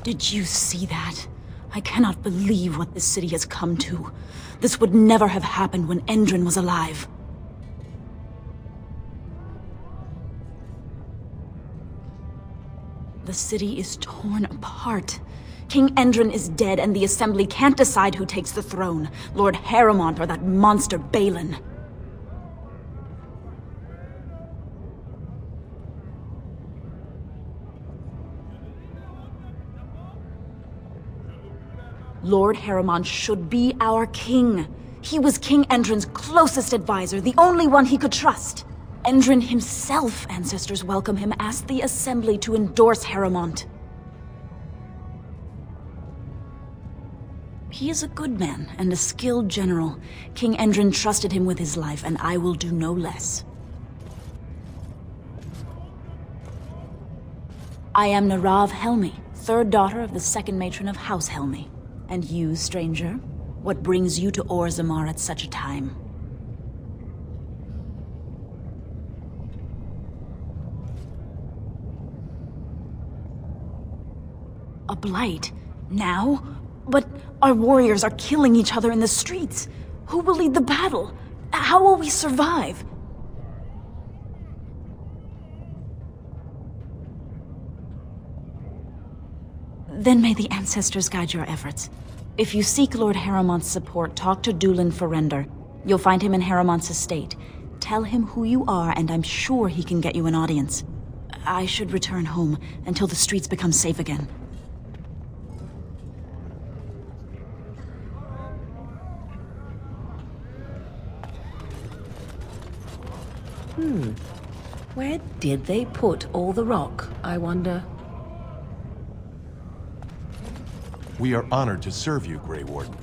Did you see that? I cannot believe what this city has come to. This would never have happened when Endrin was alive. The city is torn apart. King Endrin is dead and the Assembly can't decide who takes the throne, Lord Harrowmont or that monster Balin. Lord Harrowmont should be our king. He was King Endrin's closest advisor, the only one he could trust. Endrin himself, ancestors welcome him, asked the Assembly to endorse Harrowmont. He is a good man and a skilled general. King Endrin trusted him with his life, and I will do no less. I am Narav Helmi, third daughter of the second matron of House Helmi. And you, stranger, what brings you to Orzammar at such a time? A blight? Now? But our warriors are killing each other in the streets. Who will lead the battle? How will we survive? Then may the ancestors guide your efforts. If you seek Lord Harrowmont's support, talk to Dulin Ferender. You'll find him in Harrowmont's estate. Tell him who you are, and I'm sure he can get you an audience. I should return home until the streets become safe again. Where did they put all the rock, I wonder? We are honored to serve you, Grey Warden.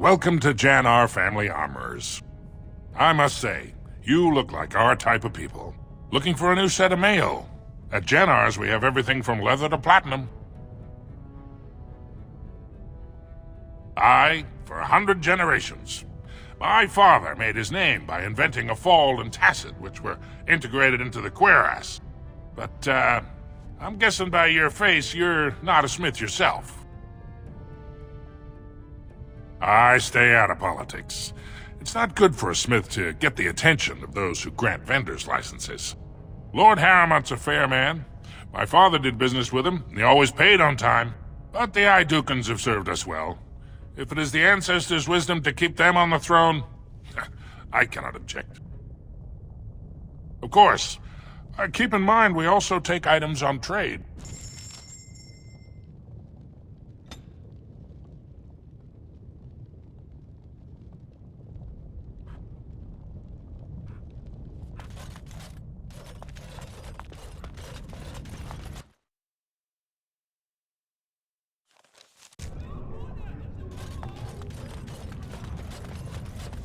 Welcome to Jannar Family Armorers. I must say, you look like our type of people. Looking for a new set of mail. At Jannar's, we have everything from leather to platinum. For 100 generations. My father made his name by inventing a fall and tacet, which were integrated into the cuirass. But, I'm guessing by your face, you're not a smith yourself. I stay out of politics. It's not good for a smith to get the attention of those who grant vendors licenses. Lord Harriman's a fair man. My father did business with him, and he always paid on time. But the Idukans have served us well. If it is the ancestors' wisdom to keep them on the throne, I cannot object. Of course, keep in mind we also take items on trade.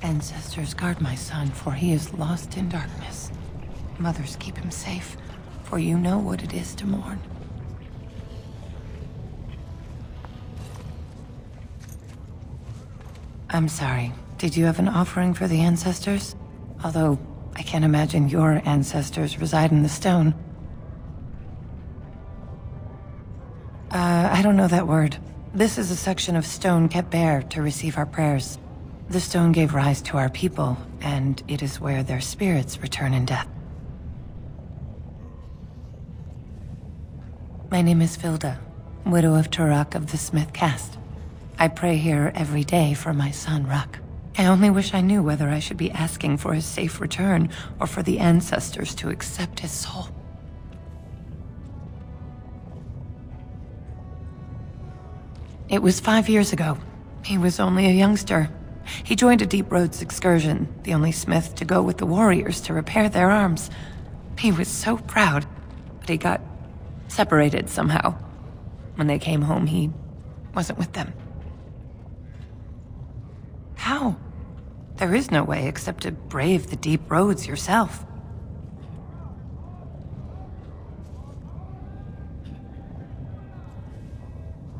Ancestors, guard my son, for he is lost in darkness. Mothers, keep him safe, for you know what it is to mourn. I'm sorry. Did you have an offering for the ancestors? Although, I can't imagine your ancestors reside in the stone. I don't know that word. This is a section of stone kept bare to receive our prayers. The stone gave rise to our people, and it is where their spirits return in death. My name is Vilda, widow of Turok of the Smith caste. I pray here every day for my son, Ruck. I only wish I knew whether I should be asking for his safe return or for the ancestors to accept his soul. It was 5 years ago. He was only a youngster. He joined a Deep Roads excursion, the only smith to go with the warriors to repair their arms. He was so proud, but he got separated somehow. When they came home, he wasn't with them. How? There is no way except to brave the Deep Roads yourself.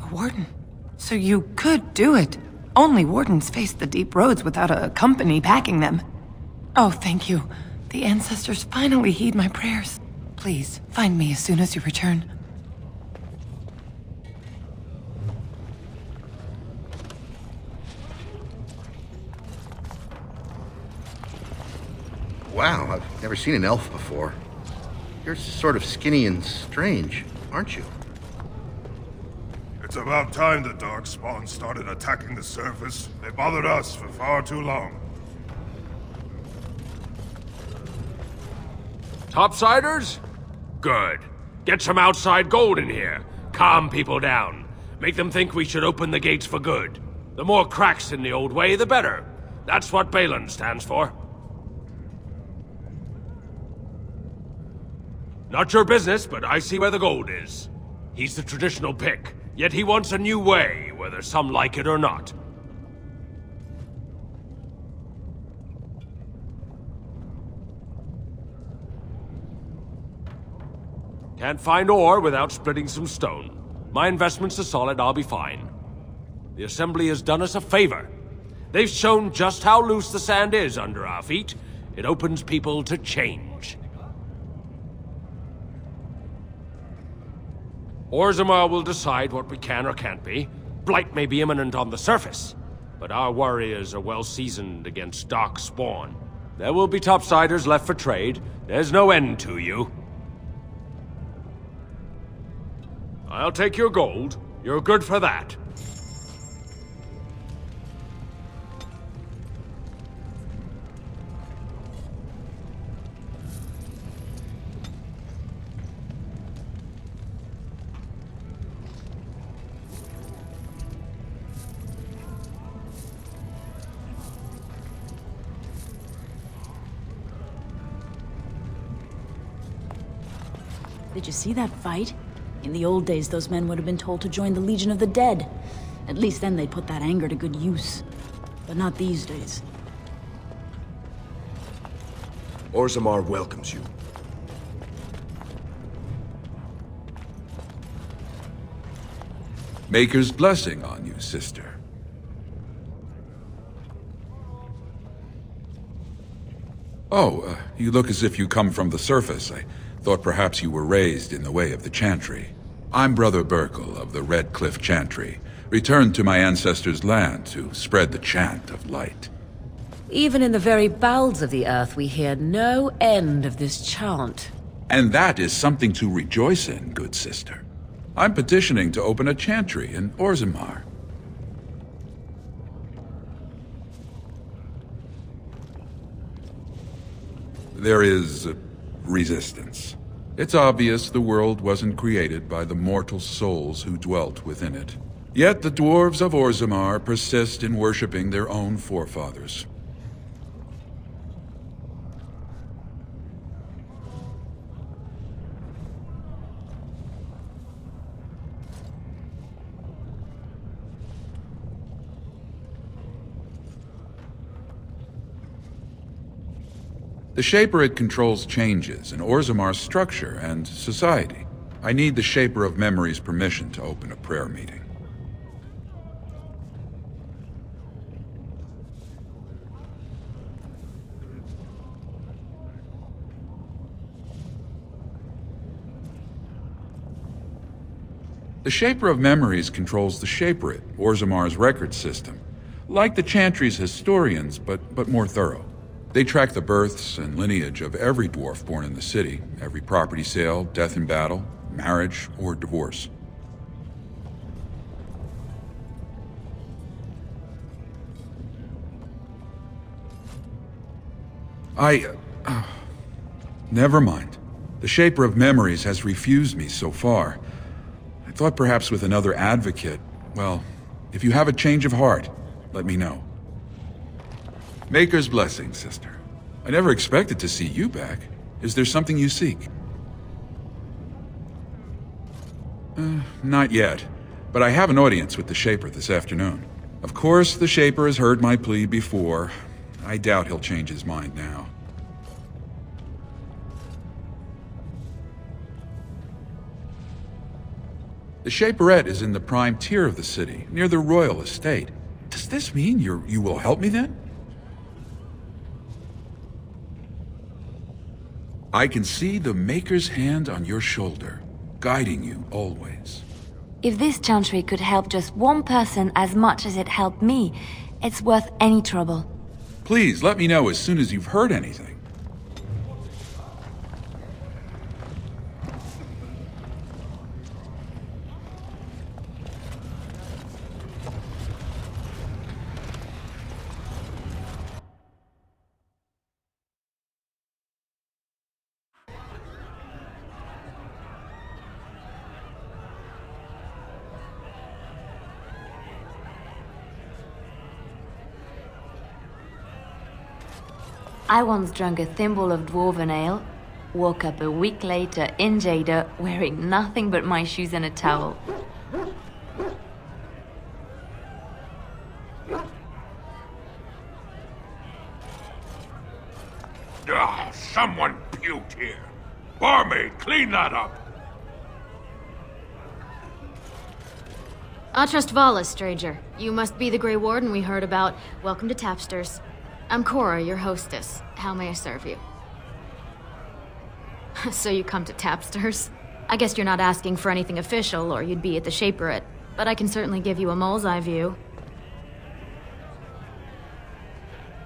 A warden? So you could do it. Only wardens face the Deep Roads without a company backing them. Oh, thank you. The ancestors finally heed my prayers. Please, find me as soon as you return. Wow, I've never seen an elf before. You're sort of skinny and strange, aren't you? It's about time the Darkspawn started attacking the surface. They bothered us for far too long. Topsiders? Good. Get some outside gold in here. Calm people down. Make them think we should open the gates for good. The more cracks in the old way, the better. That's what Balin stands for. Not your business, but I see where the gold is. He's the traditional pick, yet he wants a new way, whether some like it or not. Can't find ore without splitting some stone. My investments are solid, I'll be fine. The Assembly has done us a favor. They've shown just how loose the sand is under our feet. It opens people to change. Orzammar will decide what we can or can't be. Blight may be imminent on the surface, but our warriors are well seasoned against dark spawn. There will be topsiders left for trade. There's no end to you. I'll take your gold. You're good for that. Did you see that fight? In the old days, those men would have been told to join the Legion of the Dead. At least then they'd put that anger to good use. but not these days. Orzammar welcomes you. Maker's blessing on you, sister. Oh, you look as if you come from the surface. I thought perhaps you were raised in the way of the Chantry. I'm Brother Burkle of the Red Cliff Chantry, returned to my ancestors' land to spread the chant of light. Even in the very bowels of the earth, we hear no end of this chant. And that is something to rejoice in, good sister. I'm petitioning to open a chantry in Orzammar. There is resistance. It's obvious the world wasn't created by the mortal souls who dwelt within it. Yet the dwarves of Orzammar persist in worshipping their own forefathers. The Shaper controls changes in Orzammar's structure and society. I need the Shaper of Memory's permission to open a prayer meeting. The Shaper of Memories controls the Shaperate, Orzammar's record system. Like the Chantry's historians, but more thorough. They track the births and lineage of every dwarf born in the city, every property sale, death in battle, marriage, or divorce. Never mind. The Shaper of Memories has refused me so far. I thought perhaps with another advocate. Well, if you have a change of heart, let me know. Maker's blessing, sister. I never expected to see you back. Is there something you seek? Not yet, but I have an audience with the Shaper this afternoon. Of course, the Shaper has heard my plea before. I doubt he'll change his mind now. The Shaperette is in the prime tier of the city, near the royal estate. Does this mean you will help me then? I can see the Maker's hand on your shoulder, guiding you always. If this chantry could help just one person as much as it helped me, it's worth any trouble. Please, let me know as soon as you've heard anything. I once drank a thimble of dwarven ale, woke up a week later in Jada wearing nothing but my shoes and a towel. Someone puked here. Barmaid, clean that up. Atrust Vala, stranger. You must be the Grey Warden we heard about. Welcome to Tapsters. I'm Cora, your hostess. How may I serve you? So you come to Tapsters? I guess you're not asking for anything official, or you'd be at the Shaperate. But I can certainly give you a mole's eye view.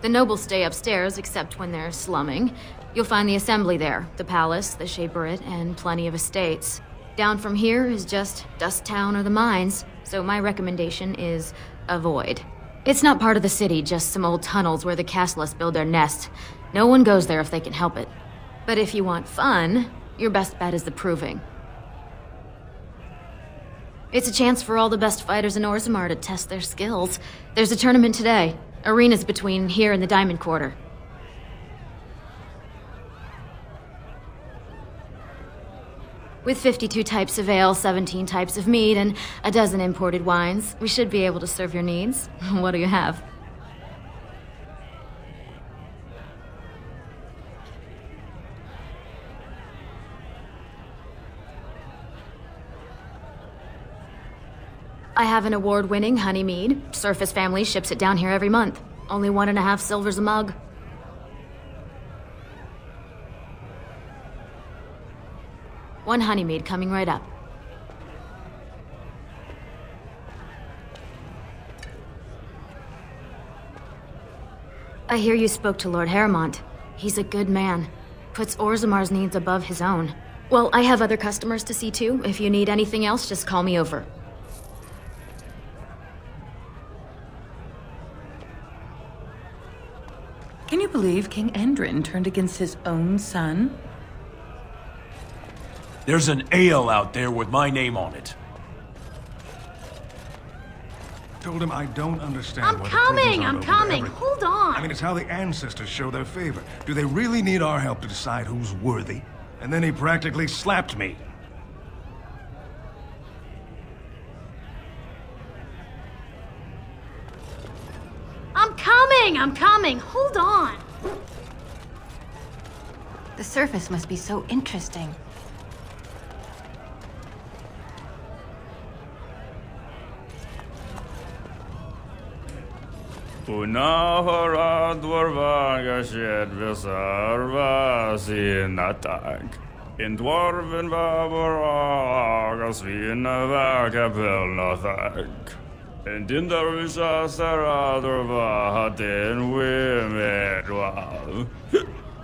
The nobles stay upstairs, except when they're slumming. You'll find the assembly there, the palace, the Shaperate, and plenty of estates. Down from here is just Dust Town or the mines, so my recommendation is avoid. It's not part of the city, just some old tunnels where the castlists build their nests. No one goes there if they can help it. But if you want fun, your best bet is the Proving. It's a chance for all the best fighters in Orzammar to test their skills. There's a tournament today. Arenas between here and the Diamond Quarter. With 52 types of ale, 17 types of mead, and a dozen imported wines, we should be able to serve your needs. What do you have? I have an award-winning honey mead. Surface Family ships it down here every month. Only 1.5 silvers a mug. One honey mead coming right up. I hear you spoke to Lord Haramont. He's a good man. Puts Orzamar's needs above his own. Well, I have other customers to see too. If you need anything else, just call me over. Can you believe King Endrin turned against his own son? There's an ale out there with my name on it. Told him I don't understand I'm why coming, the I'm prisoners aren't open to coming. everyone. Hold on. I mean, it's how the ancestors show their favor. Do they really need our help to decide who's worthy? And then he practically slapped me. I'm coming. Hold on. The surface must be so interesting. Unahara dwarvaga shed visarva sinatak. In dwarven babaraga svinavaga pelnathak. And in the Risha Saradorva hatin wimedwal.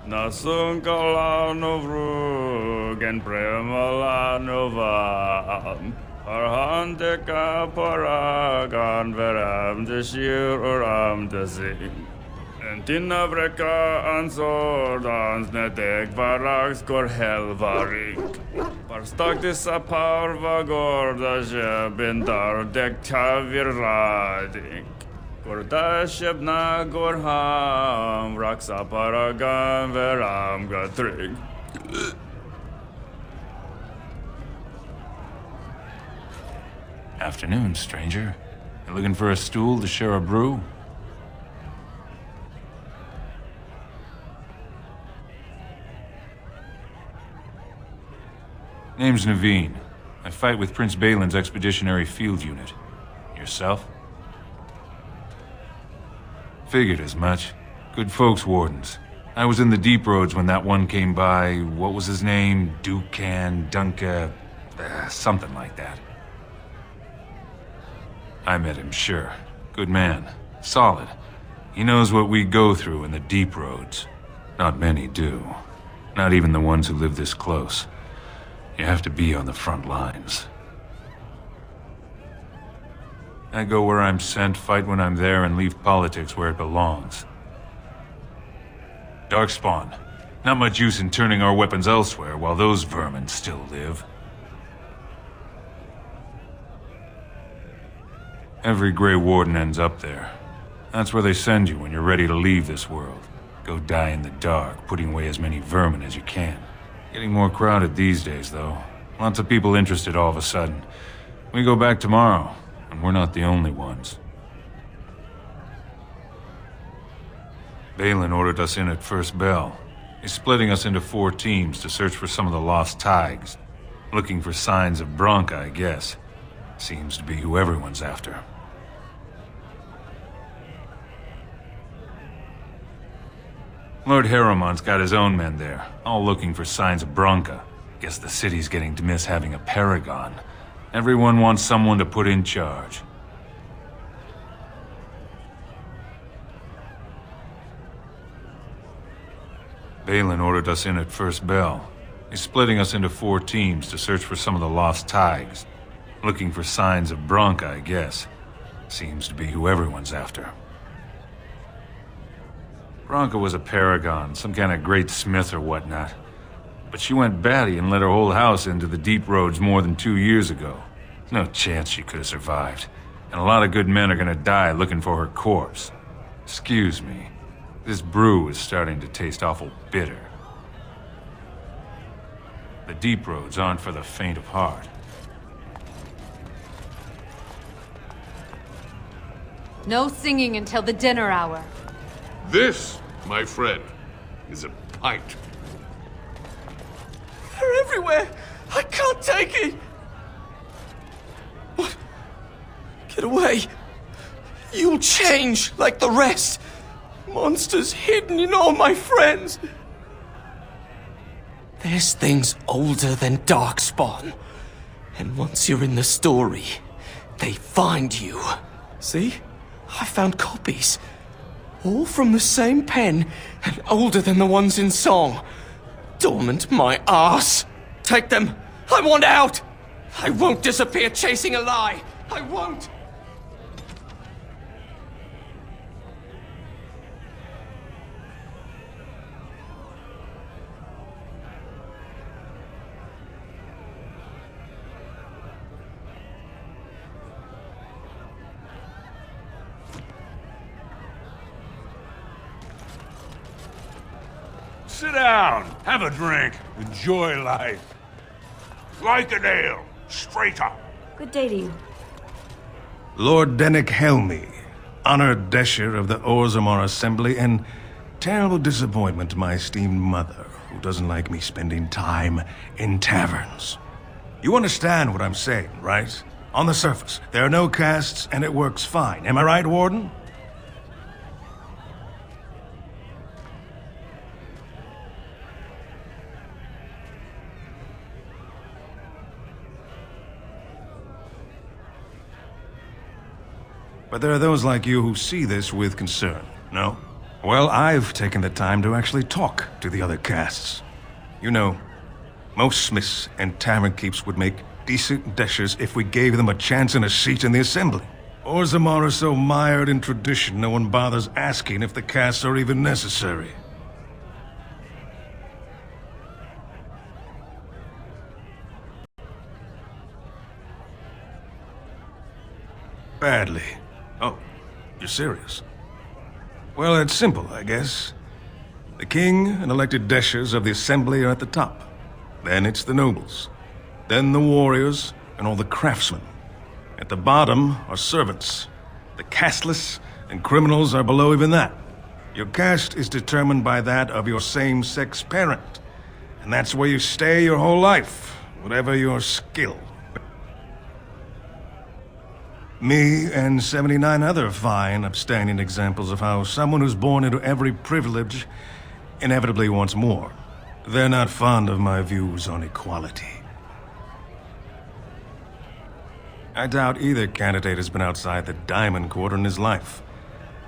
Nasunkala novrug and premala novam. Arhandeka paragan veram deshir uram desing. And tinavreka ansordans nedek varax kor helvarik. Parstaktis aparva gorda jebindar dek tavir radik. Gordasheb na gorham raksa paragan veram gatrig. Afternoon, stranger. You looking for a stool to share a brew? Name's Naveen. I fight with Prince Balin's Expeditionary Field Unit. Yourself? Figured as much. Good folks, Wardens. I was in the deep roads when that one came by. What was his name? Dukan, Dunka... something like that. I met him, sure. Good man. Solid. He knows what we go through in the deep roads. Not many do. Not even the ones who live this close. You have to be on the front lines. I go where I'm sent, fight when I'm there, and leave politics where it belongs. Darkspawn. Not much use in turning our weapons elsewhere while those vermin still live. Every Grey Warden ends up there. That's where they send you when you're ready to leave this world. Go die in the dark, putting away as many vermin as you can. Getting more crowded these days, though. Lots of people interested all of a sudden. We go back tomorrow, and we're not the only ones. Balin ordered us in at first bell. He's splitting us into 4 teams to search for some of the lost Tigers. Looking for signs of Bronca, I guess. Seems to be who everyone's after. Lord Haramont's got his own men there, all looking for signs of Bronca. Guess the city's getting to miss having a paragon. Everyone wants someone to put in charge. Balin ordered us in at first bell. He's splitting us into 4 teams to search for some of the lost Tigers. Looking for signs of Bronca, I guess. Seems to be who everyone's after. Bronca was a paragon, some kind of great smith or whatnot. But she went batty and let her whole house into the deep roads more than 2 years ago. No chance she could have survived. And a lot of good men are gonna die looking for her corpse. Excuse me. This brew is starting to taste awful bitter. The deep roads aren't for the faint of heart. No singing until the dinner hour. This, my friend, is a pint. They're everywhere! I can't take it! Get away! You'll change like the rest! Monsters hidden in all my friends! There's things older than Darkspawn. And once you're in the story, they find you. See? I found copies. All from the same pen, and older than the ones in song. Dormant my ass! Take them! I want out! I won't disappear chasing a lie! I won't! Sit down, have a drink, enjoy life. Like an ale, straight up. Good day to you. Lord Dennick Helmy, honored Desher of the Orzammar Assembly, and terrible disappointment to my esteemed mother, who doesn't like me spending time in taverns. You understand what I'm saying, right? On the surface, there are no castes, and it works fine. Am I right, Warden? But there are those like you who see this with concern, no? Well, I've taken the time to actually talk to the other castes. You know, most smiths and tavern keeps would make decent deshers if we gave them a chance and a seat in the assembly. Orzammar are so mired in tradition, no one bothers asking if the castes are even necessary. Badly. Oh, you're serious? Well, it's simple, I guess. The king and elected deshers of the assembly are at the top. Then it's the nobles. Then the warriors and all the craftsmen. At the bottom are servants. The casteless and criminals are below even that. Your caste is determined by that of your same-sex parent. And that's where you stay your whole life, whatever your skill. Me and 79 other fine, upstanding examples of how someone who's born into every privilege inevitably wants more. They're not fond of my views on equality. I doubt either candidate has been outside the Diamond Court in his life.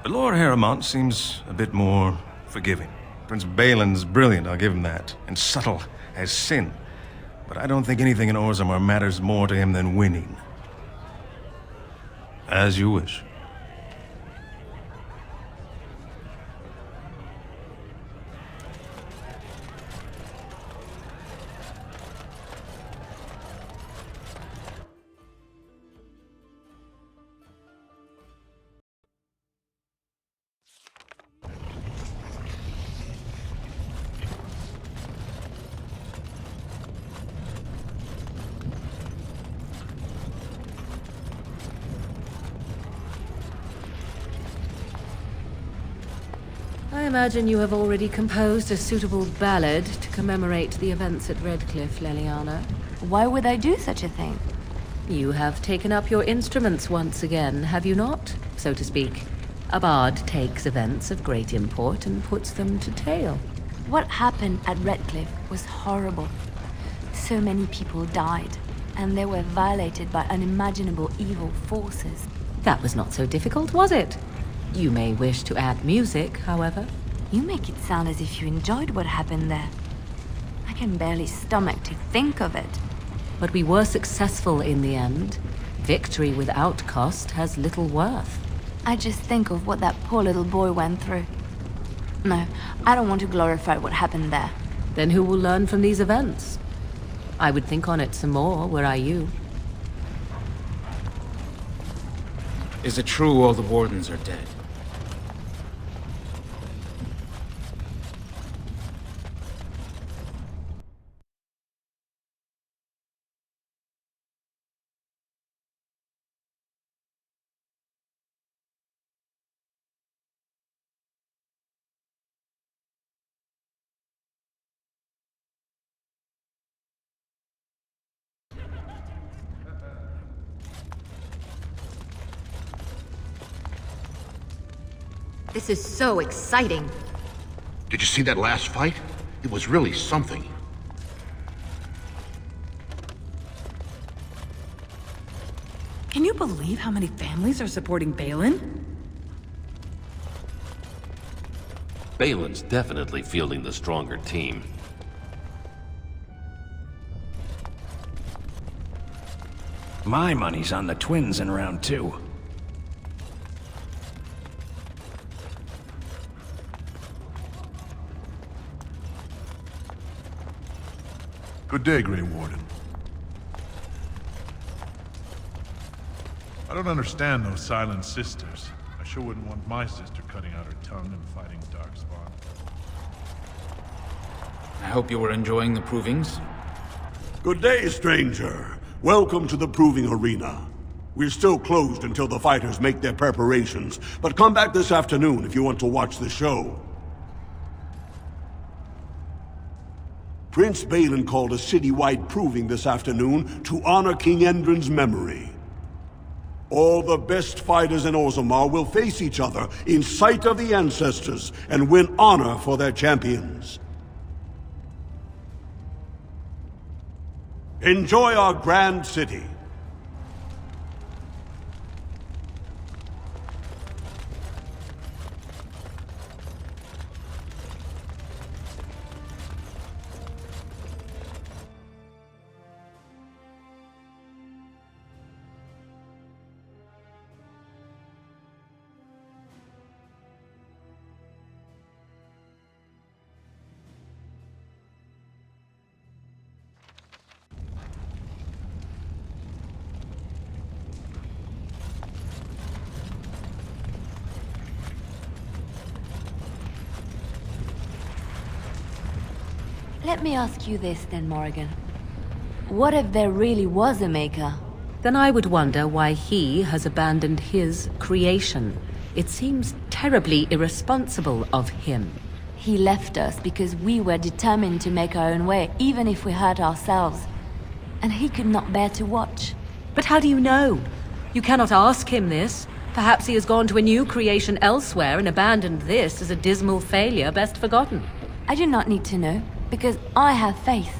But Lord Harrowmont seems a bit more forgiving. Prince Balin's brilliant, I'll give him that, and subtle as sin. But I don't think anything in Orzammar matters more to him than winning. As you wish. I imagine you have already composed a suitable ballad to commemorate the events at Redcliffe, Leliana. Why would I do such a thing? You have taken up your instruments once again, have you not? So to speak. A bard takes events of great import and puts them to tale. What happened at Redcliffe was horrible. So many people died, and they were violated by unimaginable evil forces. That was not so difficult, was it? You may wish to add music, however. You make it sound as if you enjoyed what happened there. I can barely stomach to think of it. But we were successful in the end. Victory without cost has little worth. I just think of what that poor little boy went through. No, I don't want to glorify what happened there. Then who will learn from these events? I would think on it some more, were I you. Is it true all the wardens are dead? This is so exciting. Did you see that last fight? It was really something. Can you believe how many families are supporting Balin? Balin's definitely fielding the stronger team. My money's on the twins in round 2. Good day, Grey Warden. I don't understand those Silent Sisters. I sure wouldn't want my sister cutting out her tongue and fighting Darkspawn. I hope you were enjoying the provings. Good day, stranger. Welcome to the proving arena. We're still closed until the fighters make their preparations, but come back this afternoon if you want to watch the show. Prince Balin called a citywide proving this afternoon to honor King Endrin's memory. All the best fighters in Orzammar will face each other in sight of the ancestors and win honor for their champions. Enjoy our grand city. Let me ask you this then, Morrigan. What if there really was a Maker? Then I would wonder why he has abandoned his creation. It seems terribly irresponsible of him. He left us because we were determined to make our own way, even if we hurt ourselves. And he could not bear to watch. But how do you know? You cannot ask him this. Perhaps he has gone to a new creation elsewhere and abandoned this as a dismal failure best forgotten. I do not need to know, because I have faith.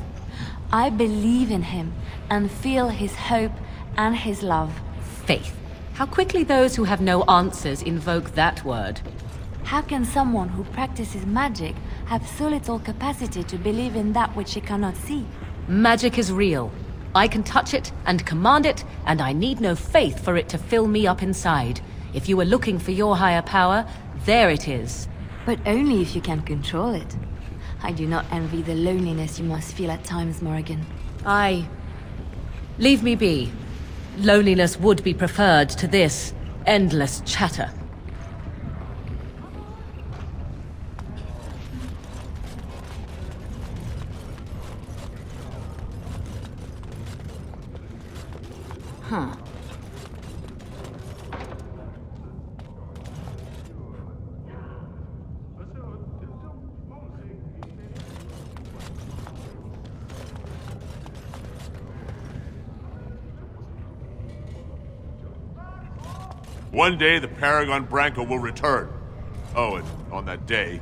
I believe in him and feel his hope and his love. Faith. How quickly those who have no answers invoke that word. How can someone who practices magic have so little capacity to believe in that which he cannot see? Magic is real. I can touch it and command it, and I need no faith for it to fill me up inside. If you were looking for your higher power, there it is. But only if you can control it. I do not envy the loneliness you must feel at times, Morrigan. Leave me be. Loneliness would be preferred to this endless chatter. Huh. One day, the Paragon Branco will return. Oh, and on that day...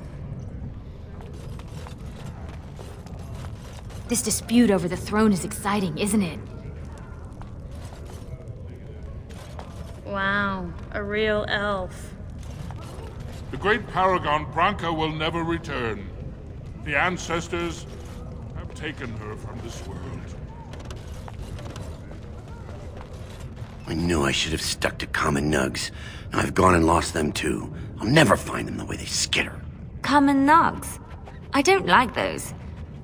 This dispute over the throne is exciting, isn't it? Wow, a real elf. The great Paragon Branca will never return. The ancestors have taken her from this world. I knew I should have stuck to common nugs. Now I've gone and lost them too. I'll never find them the way they skitter. Common nugs? I don't like those.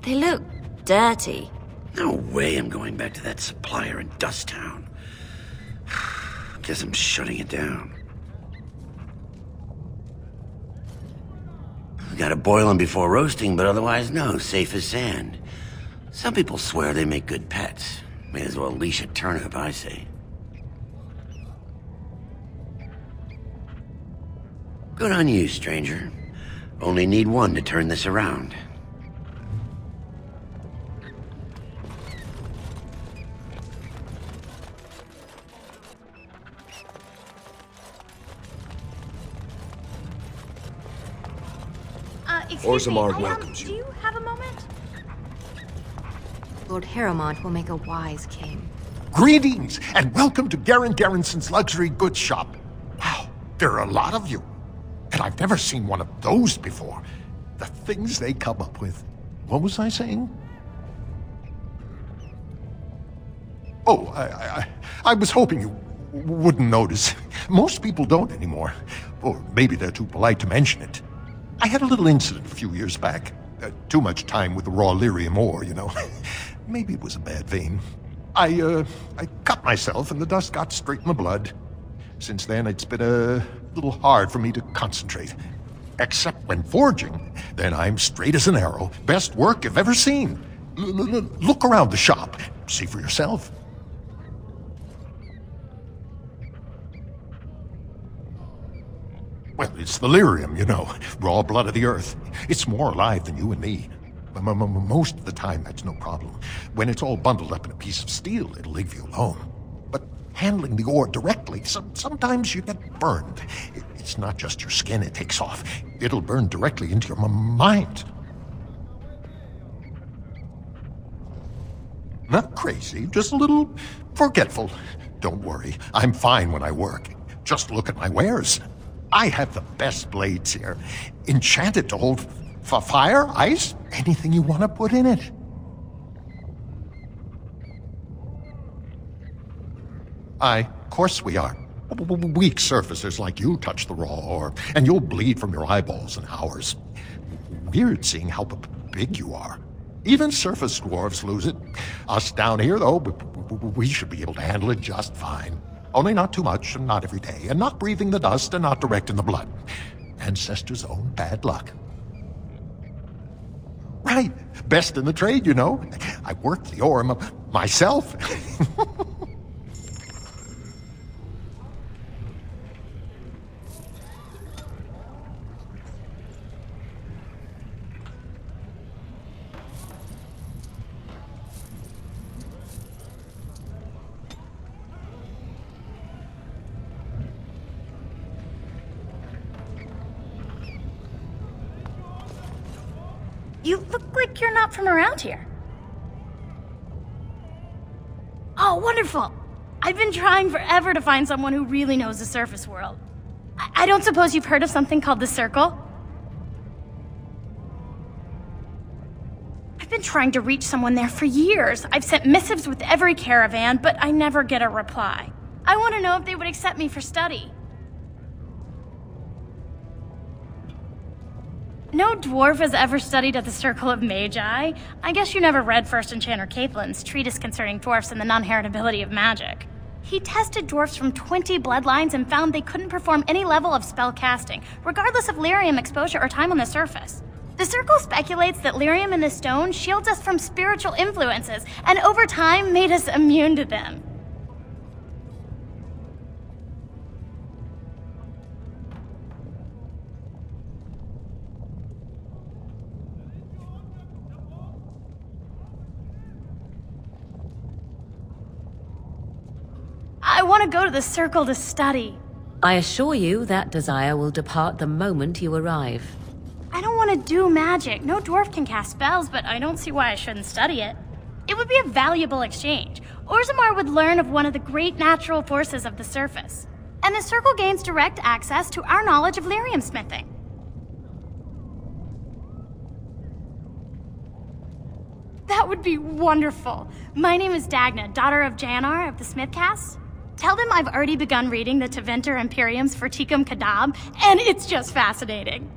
They look dirty. No way I'm going back to that supplier in Dust Town. Guess I'm shutting it down. Gotta boil them before roasting, but otherwise no, safe as sand. Some people swear they make good pets. May as well leash a turnip, I say. Good on you, stranger. Only need one to turn this around. Excuse me, welcomes do you have a moment? Lord Harrowmont will make a wise king. Greetings, and welcome to Garen Garrison's luxury goods shop. Wow, there are a lot of you. And I've never seen one of those before. The things they come up with. What was I saying? Oh, I was hoping you wouldn't notice. Most people don't anymore. Or maybe they're too polite to mention it. I had a little incident a few years back. Too much time with the raw lyrium ore, you know. Maybe it was a bad vein. I cut myself and the dust got straight in the blood. Since then, it's been a little hard for me to concentrate. Except when forging, then I'm straight as an arrow. Best work you've ever seen. Look around the shop. See for yourself. Well, it's the lyrium, you know. Raw blood of the earth. It's more alive than you and me. Most of the time, that's no problem. When it's all bundled up in a piece of steel, it'll leave you alone. But handling the ore directly, sometimes you get burned. It's not just your skin it takes off. It'll burn directly into your mind. Not crazy, just a little forgetful. Don't worry, I'm fine when I work. Just look at my wares. I have the best blades here. Enchanted to hold fire, ice, anything you want to put in it. Of course we are. Weak surfacers like you touch the raw ore, and you'll bleed from your eyeballs in hours. Weird seeing how big you are. Even surface dwarves lose it. Us down here, though, we should be able to handle it just fine. Only not too much, and not every day, and not breathing the dust, and not direct in the blood. Ancestors' own bad luck. Right. Best in the trade, you know. I work the ore myself. You look like you're not from around here. Oh, wonderful! I've been trying forever to find someone who really knows the surface world. I don't suppose you've heard of something called the Circle? I've been trying to reach someone there for years. I've sent missives with every caravan, but I never get a reply. I want to know if they would accept me for study. No dwarf has ever studied at the Circle of Magi. I guess you never read First Enchanter Caitlin's treatise concerning dwarfs and the non-heritability of magic. He tested dwarfs from 20 bloodlines and found they couldn't perform any level of spell casting, regardless of lyrium exposure or time on the surface. The Circle speculates that lyrium in the stone shields us from spiritual influences, and over time made us immune to them. I want to go to the Circle to study. I assure you that desire will depart the moment you arrive. I don't want to do magic. No dwarf can cast spells, but I don't see why I shouldn't study it. It would be a valuable exchange. Orzammar would learn of one of the great natural forces of the surface. And the Circle gains direct access to our knowledge of lyrium smithing. That would be wonderful. My name is Dagna, daughter of Janar of the Smithcasts. Tell them I've already begun reading the Tevinter Imperium's Ferticum Kadab, and it's just fascinating.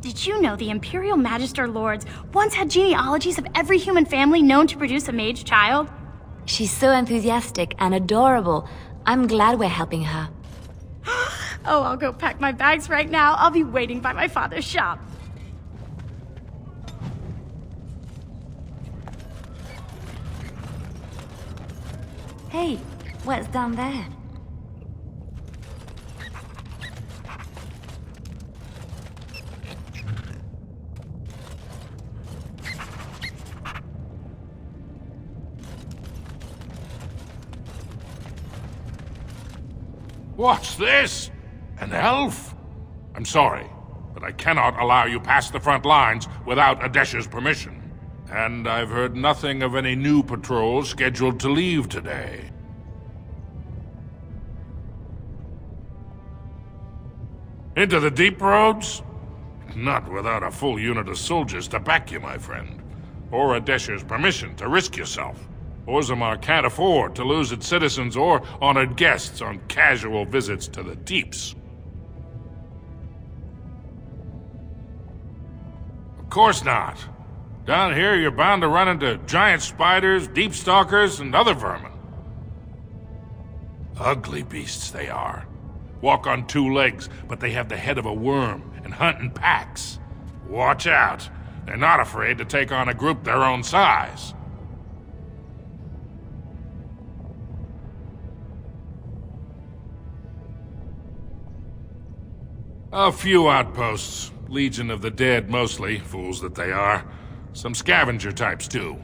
Did you know the Imperial Magister Lords once had genealogies of every human family known to produce a mage child? She's so enthusiastic and adorable. I'm glad we're helping her. Oh, I'll go pack my bags right now. I'll be waiting by my father's shop. Hey, what's down there? What's this? An elf? I'm sorry. but I cannot allow you past the front lines without Adesh's permission. And I've heard nothing of any new patrols scheduled to leave today. Into the deep roads? Not without a full unit of soldiers to back you, my friend. Or Adesh's permission to risk yourself. Orzammar can't afford to lose its citizens or honored guests on casual visits to the deeps. Of course not. Down here, you're bound to run into giant spiders, deep stalkers, and other vermin. Ugly beasts they are. Walk on two legs, but they have the head of a worm and hunt in packs. Watch out. They're not afraid to take on a group their own size. A few outposts. Legion of the Dead, mostly. Fools that they are. Some scavenger types, too.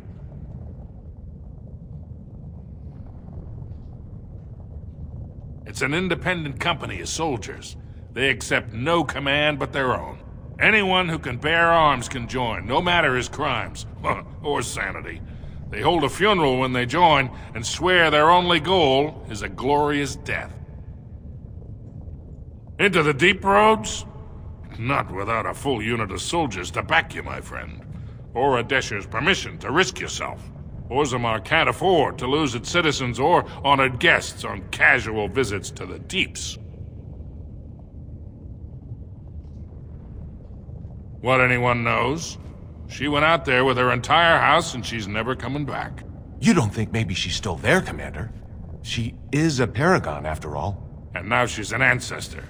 It's an independent company of soldiers. They accept no command but their own. Anyone who can bear arms can join, no matter his crimes, or sanity. They hold a funeral when they join, and swear their only goal is a glorious death. Into the deep roads? Not without a full unit of soldiers to back you, my friend. Or Adesh's permission to risk yourself. Orzammar can't afford to lose its citizens or honored guests on casual visits to the deeps. What anyone knows? She went out there with her entire house and she's never coming back. You don't think maybe she's still there, Commander? She is a paragon, after all. And now she's an ancestor.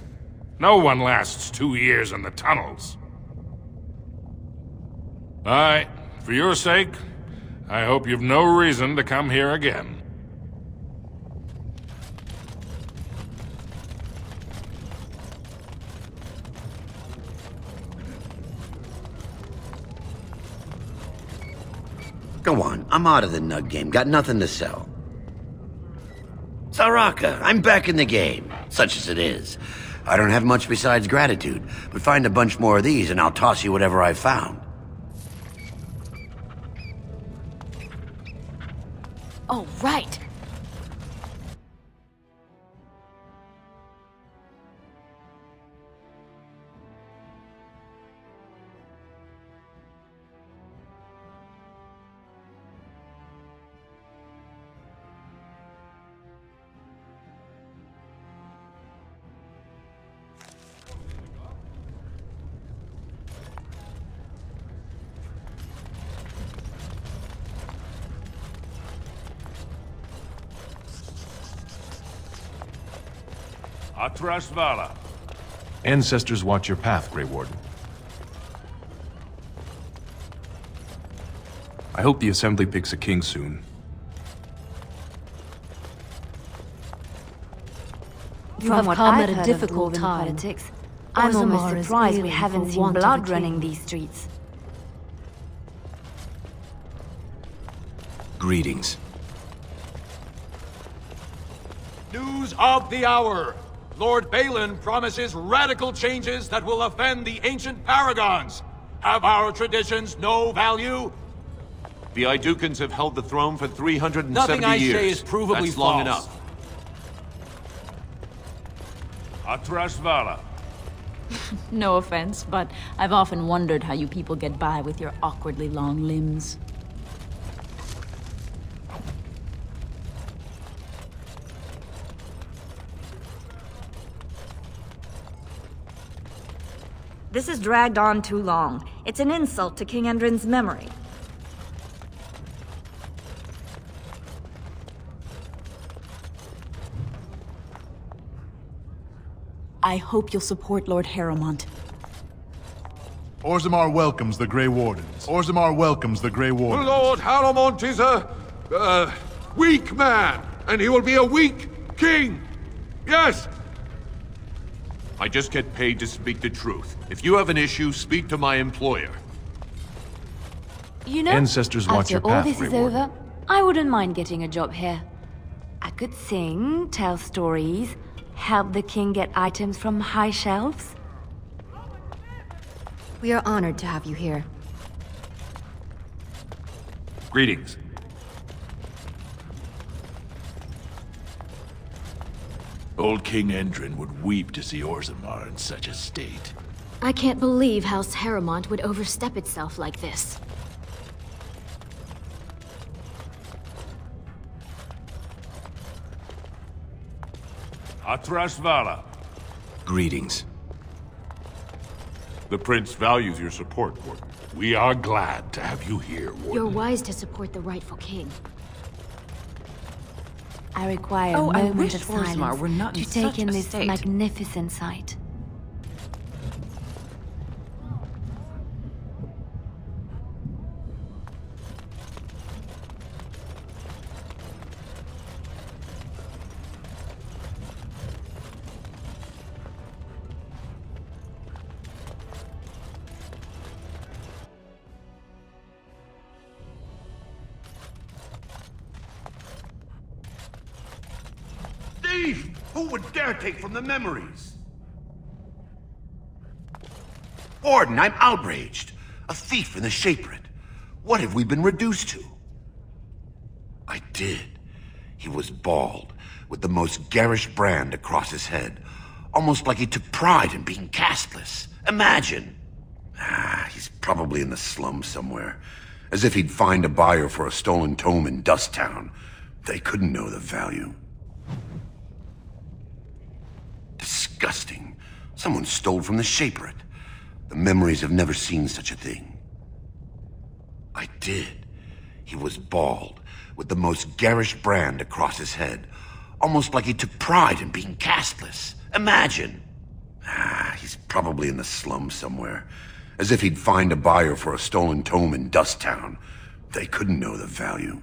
No one lasts 2 years in the tunnels. Aye, for your sake, I hope you've no reason to come here again. Go on, I'm out of the nug game. Got nothing to sell. Saraka, I'm back in the game, such as it is. I don't have much besides gratitude, but find a bunch more of these and I'll toss you whatever I've found. Oh, right. Atrasvala. Ancestors watch your path, Grey Warden. I hope the Assembly picks a king soon. From what I've heard of dwarven politics, I'm almost surprised we haven't seen blood running these streets. Greetings. News of the hour! Lord Balin promises radical changes that will offend the ancient paragons. Have our traditions no value? The Idukans have held the throne for 370 Nothing I years. say is provably That's long false. enough. Atrasvala. No offense, but I've often wondered how you people get by with your awkwardly long limbs. This has dragged on too long. It's an insult to King Endrin's memory. I hope you'll support Lord Harrowmont. Orzammar welcomes the Grey Wardens. Orzammar welcomes the Grey Wardens. Lord Harrowmont is a weak man, and he will be a weak king. Yes! I just get paid to speak the truth. If you have an issue, speak to my employer. You know, Ancestors watch after your all path, this Grey is Warden. over, I wouldn't mind getting a job here. I could sing, tell stories, help the king get items from high shelves. We are honored to have you here. Greetings. Old King Endrin would weep to see Orzammar in such a state. I can't believe House Harrowmont would overstep itself like this. Atrashvala. Greetings. The Prince values your support, Warden. We are glad to have you here, Warden. You're wise to support the rightful king. I require a I moment wish of Orzammar silence were not in to take such in a this state. magnificent sight. Thief! Who would dare take from the memories? Warden, I'm outraged. A thief in the Shapered. What have we been reduced to? I did. He was bald, with the most garish brand across his head. Almost like he took pride in being castless. Imagine! He's probably in the slums somewhere. As if he'd find a buyer for a stolen tome in Dust Town. They couldn't know the value. Disgusting. Someone stole from the Shapered. The memories have never seen such a thing. I did. He was bald, with the most garish brand across his head. Almost like he took pride in being castless. Imagine! He's probably in the slums somewhere. As if he'd find a buyer for a stolen tome in Dust Town. They couldn't know the value.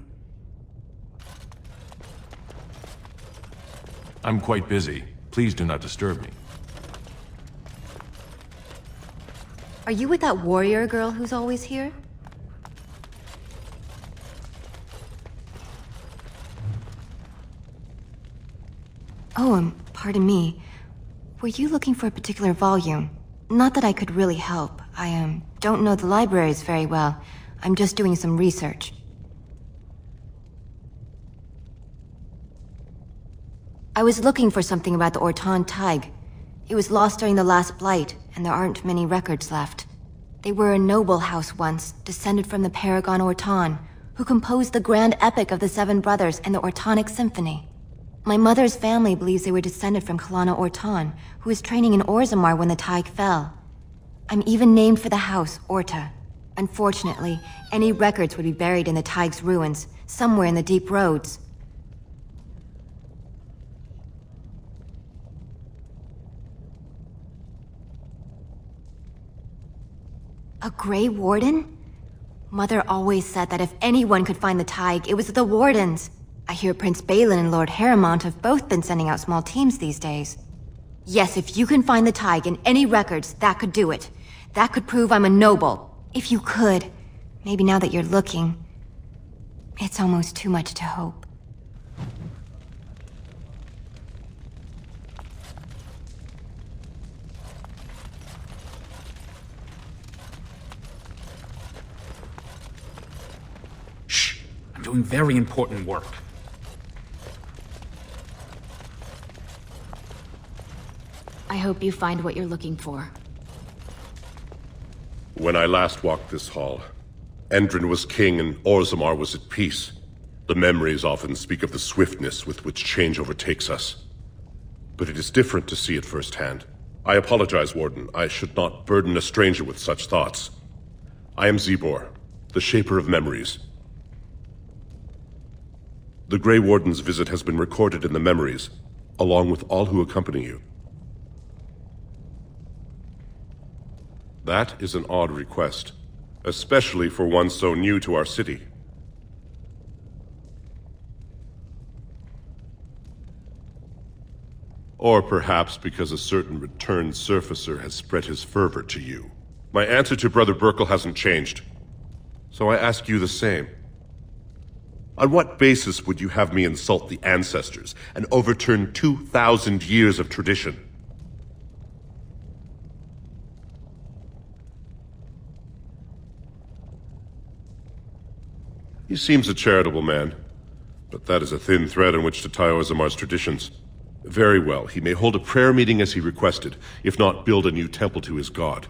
I'm quite busy. Please do not disturb me. Are you with that warrior girl who's always here? Oh, pardon me. Were you looking for a particular volume? Not that I could really help. I, don't know the libraries very well. I'm just doing some research. I was looking for something about the Orton Tig. It was lost during the last Blight, and there aren't many records left. They were a noble house once, descended from the Paragon Orton, who composed the grand epic of the Seven Brothers and the Ortonic Symphony. My mother's family believes they were descended from Kalana Orton, who was training in Orzammar when the Tig fell. I'm even named for the house, Orta. Unfortunately, any records would be buried in the Tig's ruins, somewhere in the deep roads. A Grey Warden? Mother always said that if anyone could find the Tig, it was the Wardens. I hear Prince Balin and Lord Harrowmont have both been sending out small teams these days. Yes, if you can find the Tig in any records, that could do it. That could prove I'm a noble. If you could. Maybe now that you're looking. It's almost too much to hope. Shh! I'm doing very important work. I hope you find what you're looking for. When I last walked this hall, Endrin was king and Orzammar was at peace. The memories often speak of the swiftness with which change overtakes us. But it is different to see it firsthand. I apologize, Warden. I should not burden a stranger with such thoughts. I am Zebor, the Shaper of Memories. The Grey Warden's visit has been recorded in the memories, along with all who accompany you. That is an odd request, especially for one so new to our city. Or perhaps because a certain returned surfacer has spread his fervor to you. My answer to Brother Burkle hasn't changed, so I ask you the same. On what basis would you have me insult the ancestors and overturn 2,000 years of tradition? He seems a charitable man, but that is a thin thread on which to tie Orzamar's traditions. Very well, he may hold a prayer meeting as he requested, if not build a new temple to his god.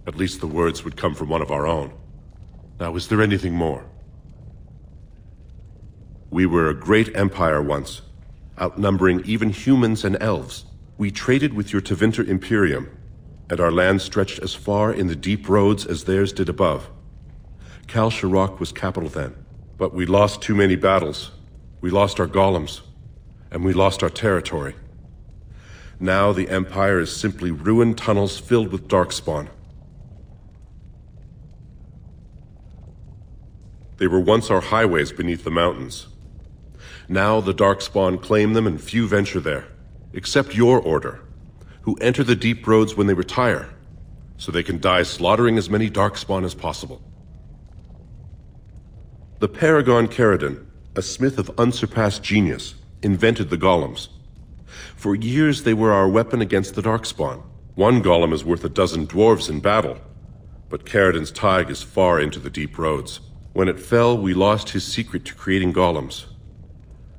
At least the words would come from one of our own. Now, is there anything more? We were a great empire once, outnumbering even humans and elves. We traded with your Tevinter Imperium, and our land stretched as far in the deep roads as theirs did above. Kal Sharok was capital then, but we lost too many battles. We lost our golems, and we lost our territory. Now the Empire is simply ruined tunnels filled with darkspawn. They were once our highways beneath the mountains. Now the darkspawn claim them and few venture there, except your order, who enter the deep roads when they retire, so they can die slaughtering as many darkspawn as possible. The Paragon Caridon, a smith of unsurpassed genius, invented the golems. For years they were our weapon against the darkspawn. One golem is worth a dozen dwarves in battle, but Caridon's Tig is far into the deep roads. When it fell, we lost his secret to creating golems.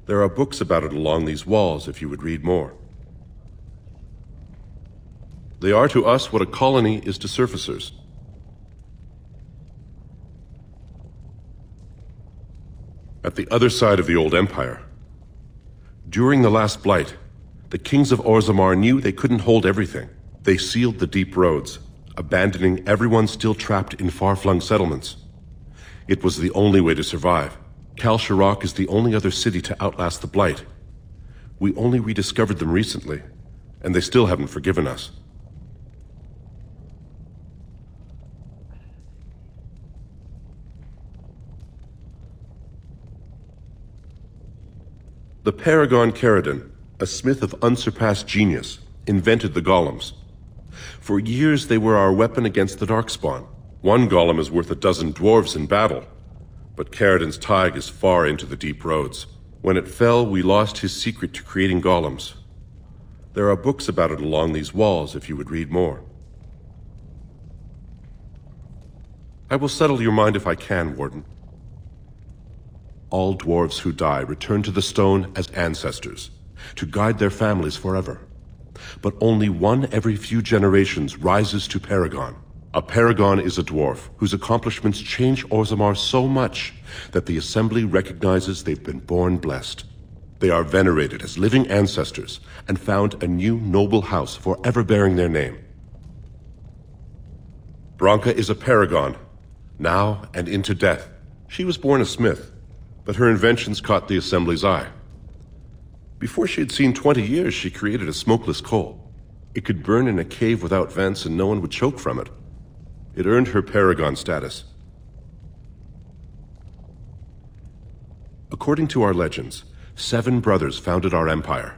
There are books about it along these walls if you would read more. They are to us what a colony is to surfacers. At the other side of the old empire, during the last blight, the kings of Orzammar knew they couldn't hold everything. They sealed the deep roads, abandoning everyone still trapped in far-flung settlements. It was the only way to survive. Kal Sharok is the only other city to outlast the blight. We only rediscovered them recently, and they still haven't forgiven us. The Paragon Caridon, a smith of unsurpassed genius, invented the golems. For years they were our weapon against the darkspawn. One golem is worth a dozen dwarves in battle, but Caridon's Tig is far into the deep roads. When it fell, we lost his secret to creating golems. There are books about it along these walls if you would read more. I will settle your mind if I can, Warden. All dwarves who die return to the stone as ancestors, to guide their families forever. But only one every few generations rises to Paragon. A Paragon is a dwarf whose accomplishments change Orzammar so much that the Assembly recognizes they've been born blessed. They are venerated as living ancestors and found a new noble house forever bearing their name. Branka is a Paragon, now and into death. She was born a smith, but her inventions caught the Assembly's eye. Before she had seen 20 years, she created a smokeless coal. It could burn in a cave without vents and no one would choke from it. It earned her Paragon status. According to our legends, 7 brothers founded our empire.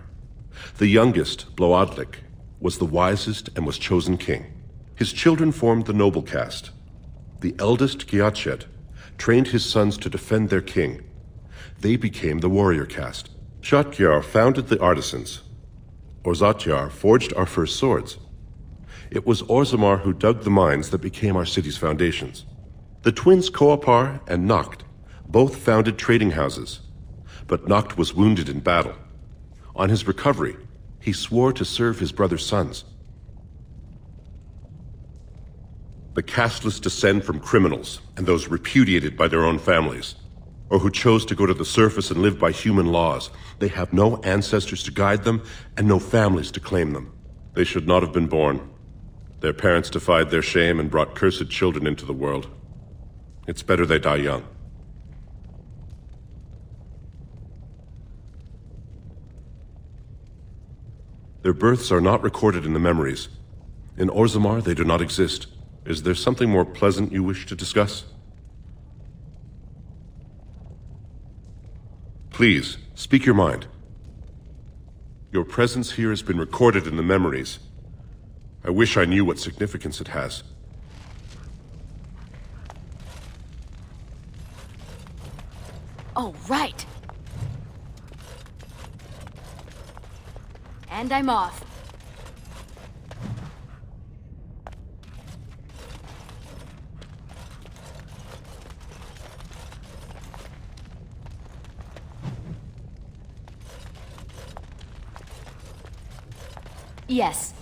The youngest, Bloadlik, was the wisest and was chosen king. His children formed the noble caste. The eldest, Giachet, trained his sons to defend their king. They became the warrior caste. Shatgyar founded the artisans. Orzatyar forged our first swords. It was Orzammar who dug the mines that became our city's foundations. The twins Koapar and Noct both founded trading houses, but Noct was wounded in battle. On his recovery, he swore to serve his brother's sons. The casteless descend from criminals and those repudiated by their own families, or who chose to go to the surface and live by human laws. They have no ancestors to guide them and no families to claim them. They should not have been born. Their parents defied their shame and brought cursed children into the world. It's better they die young. Their births are not recorded in the memories. In Orzammar, they do not exist. Is there something more pleasant you wish to discuss? Please, speak your mind. Your presence here has been recorded in the memories. I wish I knew what significance it has. Oh, right. And I'm off. Yes.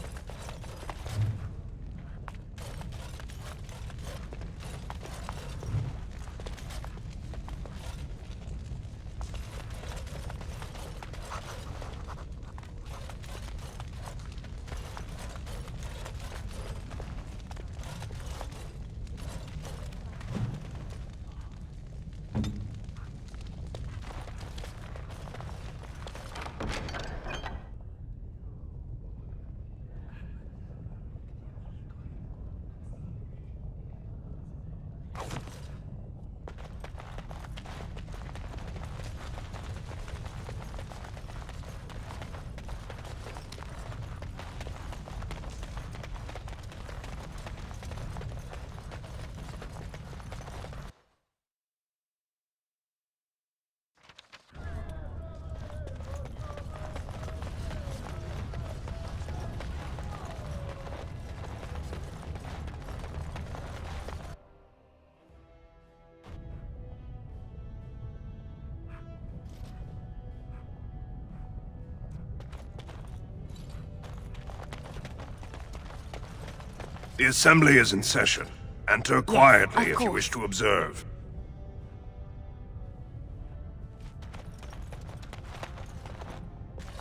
The assembly is in session. Enter quietly if you wish to observe.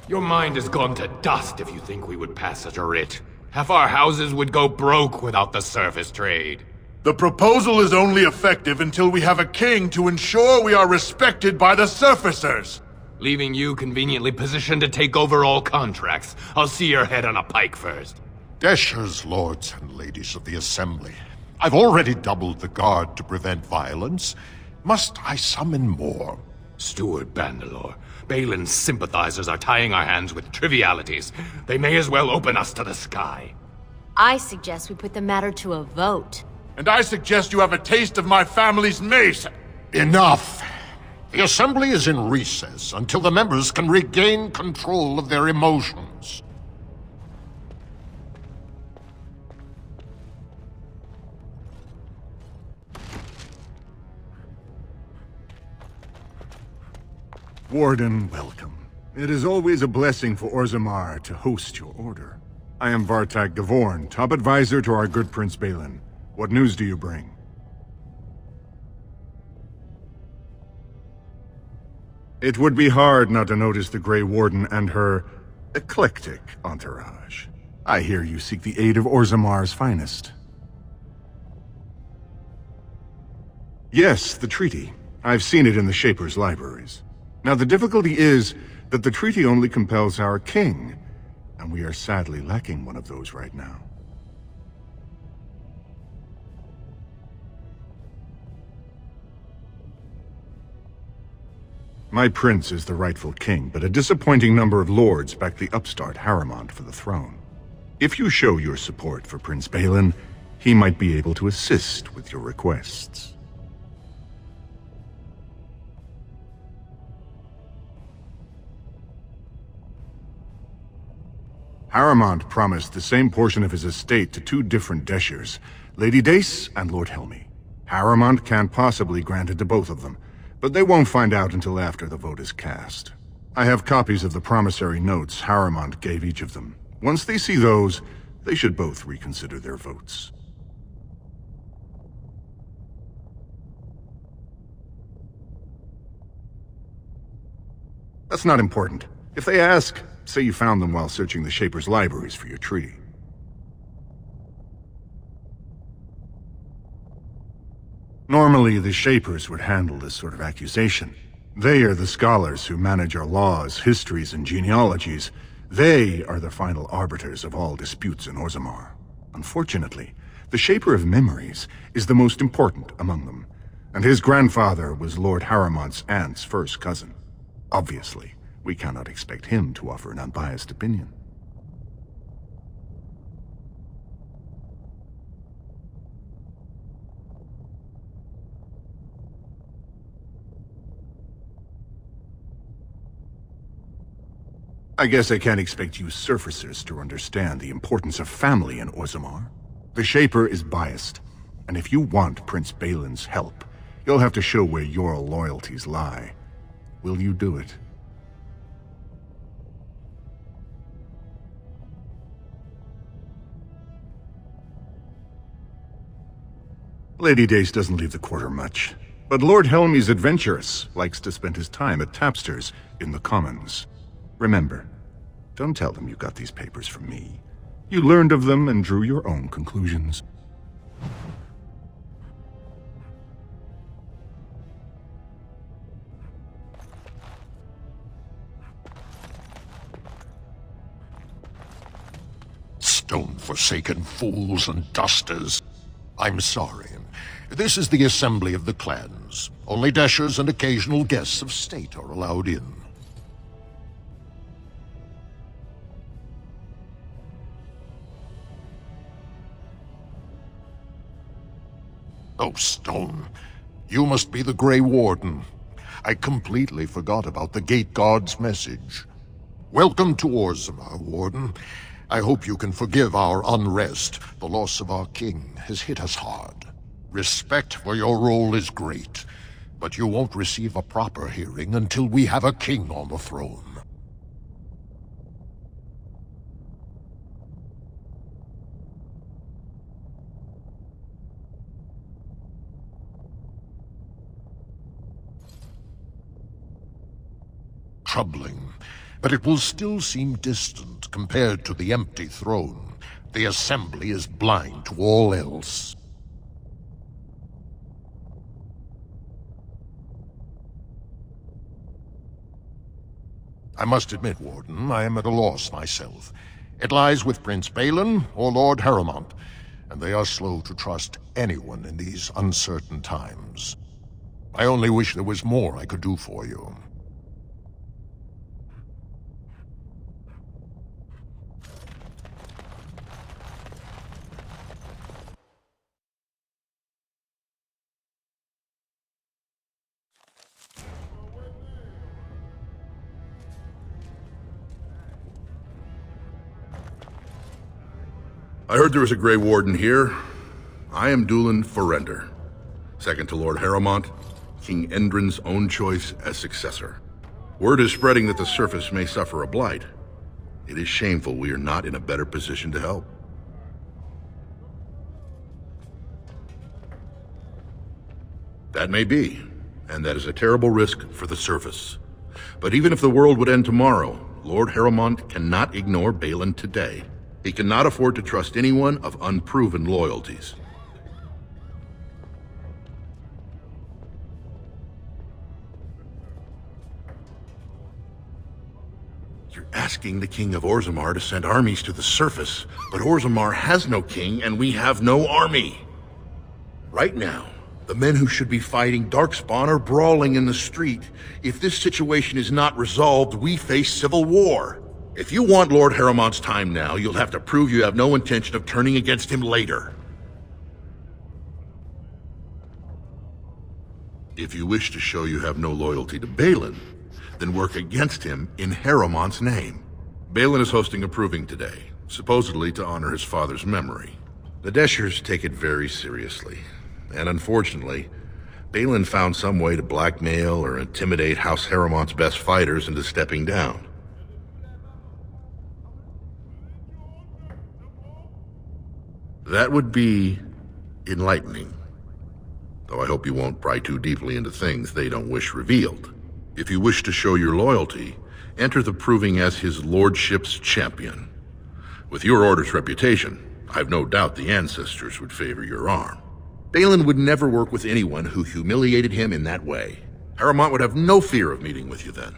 Your mind has gone to dust if you think we would pass such a writ. Half our houses would go broke without the surface trade. The proposal is only effective until we have a king to ensure we are respected by the surfacers. Leaving you conveniently positioned to take over all contracts. I'll see your head on a pike first. Deshers, lords and ladies of the Assembly, I've already doubled the guard to prevent violence. Must I summon more? Steward Bandalore, Balin's sympathizers are tying our hands with trivialities. They may as well open us to the sky. I suggest we put the matter to a vote. And I suggest you have a taste of my family's mace. Enough! The Assembly is in recess until the members can regain control of their emotions. Warden, welcome. It is always a blessing for Orzammar to host your order. I am Vartak Gavorn, top advisor to our good Prince Balin. What news do you bring? It would be hard not to notice the Grey Warden and her eclectic entourage. I hear you seek the aid of Orzammar's finest. Yes, the treaty. I've seen it in the Shaper's libraries. Now, the difficulty is that the treaty only compels our king, and we are sadly lacking one of those right now. My prince is the rightful king, but a disappointing number of lords back the upstart Harrimont for the throne. If you show your support for Prince Balin, he might be able to assist with your requests. Harrimont promised the same portion of his estate to two different Deshers, Lady Dace and Lord Helmy. Harrimont can't possibly grant it to both of them, but they won't find out until after the vote is cast. I have copies of the promissory notes Harrimont gave each of them. Once they see those, they should both reconsider their votes. That's not important. If they ask, say you found them while searching the Shaper's libraries for your treaty. Normally, the Shapers would handle this sort of accusation. They are the scholars who manage our laws, histories, and genealogies. They are the final arbiters of all disputes in Orzammar. Unfortunately, the Shaper of Memories is the most important among them, and his grandfather was Lord Harrimont's aunt's first cousin. Obviously, we cannot expect him to offer an unbiased opinion. I guess I can't expect you surfacers to understand the importance of family in Orzammar. The Shaper is biased, and if you want Prince Balin's help, you'll have to show where your loyalties lie. Will you do it? Lady Dace doesn't leave the quarter much. But Lord Helmy's adventurous, likes to spend his time at tapsters in the Commons. Remember, don't tell them you got these papers from me. You learned of them and drew your own conclusions. Stone-forsaken fools and dusters. I'm sorry. This is the assembly of the clans. Only dashers and occasional guests of state are allowed in. Oh, Stone. You must be the Grey Warden. I completely forgot about the Gate Guard's message. Welcome to Orzammar, Warden. I hope you can forgive our unrest. The loss of our king has hit us hard. Respect for your role is great, but you won't receive a proper hearing until we have a king on the throne. Troubling, but it will still seem distant compared to the empty throne. The Assembly is blind to all else. I must admit, Warden, I am at a loss myself. It lies with Prince Balin or Lord Harrowmont, and they are slow to trust anyone in these uncertain times. I only wish there was more I could do for you. I heard there was a Grey Warden here. I am Dulin Forrender, second to Lord Harrowmont, King Endrin's own choice as successor. Word is spreading that the surface may suffer a blight. It is shameful we are not in a better position to help. That may be, and that is a terrible risk for the surface. But even if the world would end tomorrow, Lord Harrowmont cannot ignore Balin today. He cannot afford to trust anyone of unproven loyalties. You're asking the King of Orzammar to send armies to the surface, but Orzammar has no king and we have no army. Right now, the men who should be fighting Darkspawn are brawling in the street. If this situation is not resolved, we face civil war. If you want Lord Harrowmont's time now, you'll have to prove you have no intention of turning against him later. If you wish to show you have no loyalty to Balin, then work against him in Harrowmont's name. Balin is hosting a proving today, supposedly to honor his father's memory. The Deshers take it very seriously, and unfortunately, Balin found some way to blackmail or intimidate House Harrowmont's best fighters into stepping down. That would be enlightening. Though I hope you won't pry too deeply into things they don't wish revealed. If you wish to show your loyalty, enter the proving as his lordship's champion. With your order's reputation, I've no doubt the ancestors would favor your arm. Balin would never work with anyone who humiliated him in that way. Harrowmont would have no fear of meeting with you then.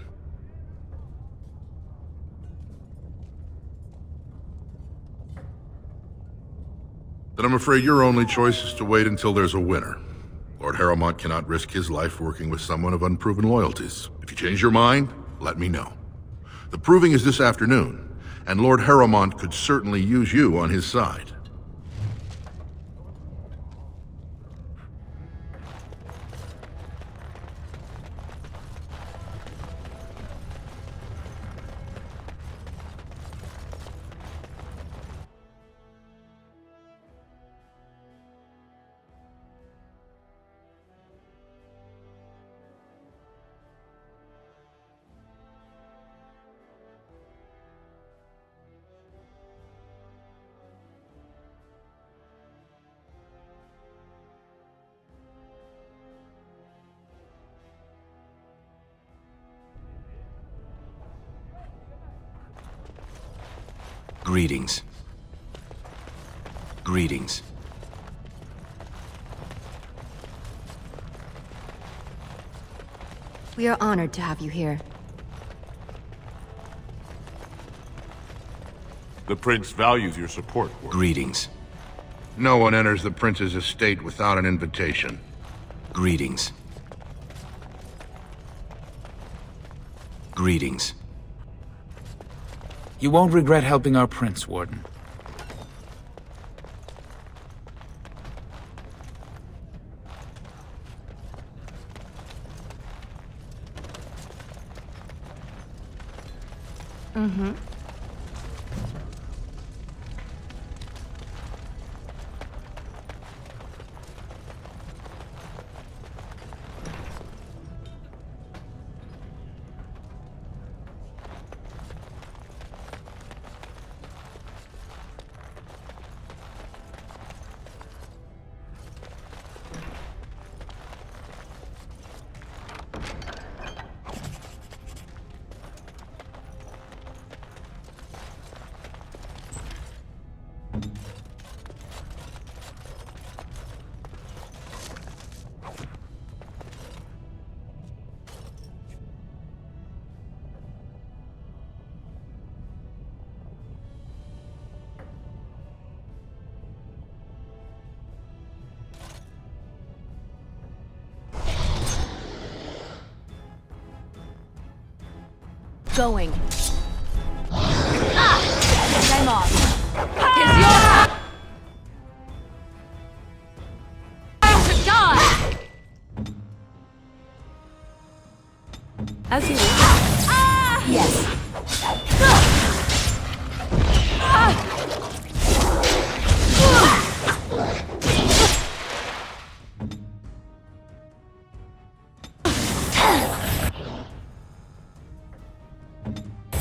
Then I'm afraid your only choice is to wait until there's a winner. Lord Harrowmont cannot risk his life working with someone of unproven loyalties. If you change your mind, let me know. The proving is this afternoon, and Lord Harrowmont could certainly use you on his side. Greetings. Greetings. We are honored to have you here. The Prince values your support, Warden. Greetings. No one enters the Prince's estate without an invitation. Greetings. Greetings. You won't regret helping our Prince, Warden. Mm-hmm. Going. I'm off. Here's your time to die. As you wish. Yes.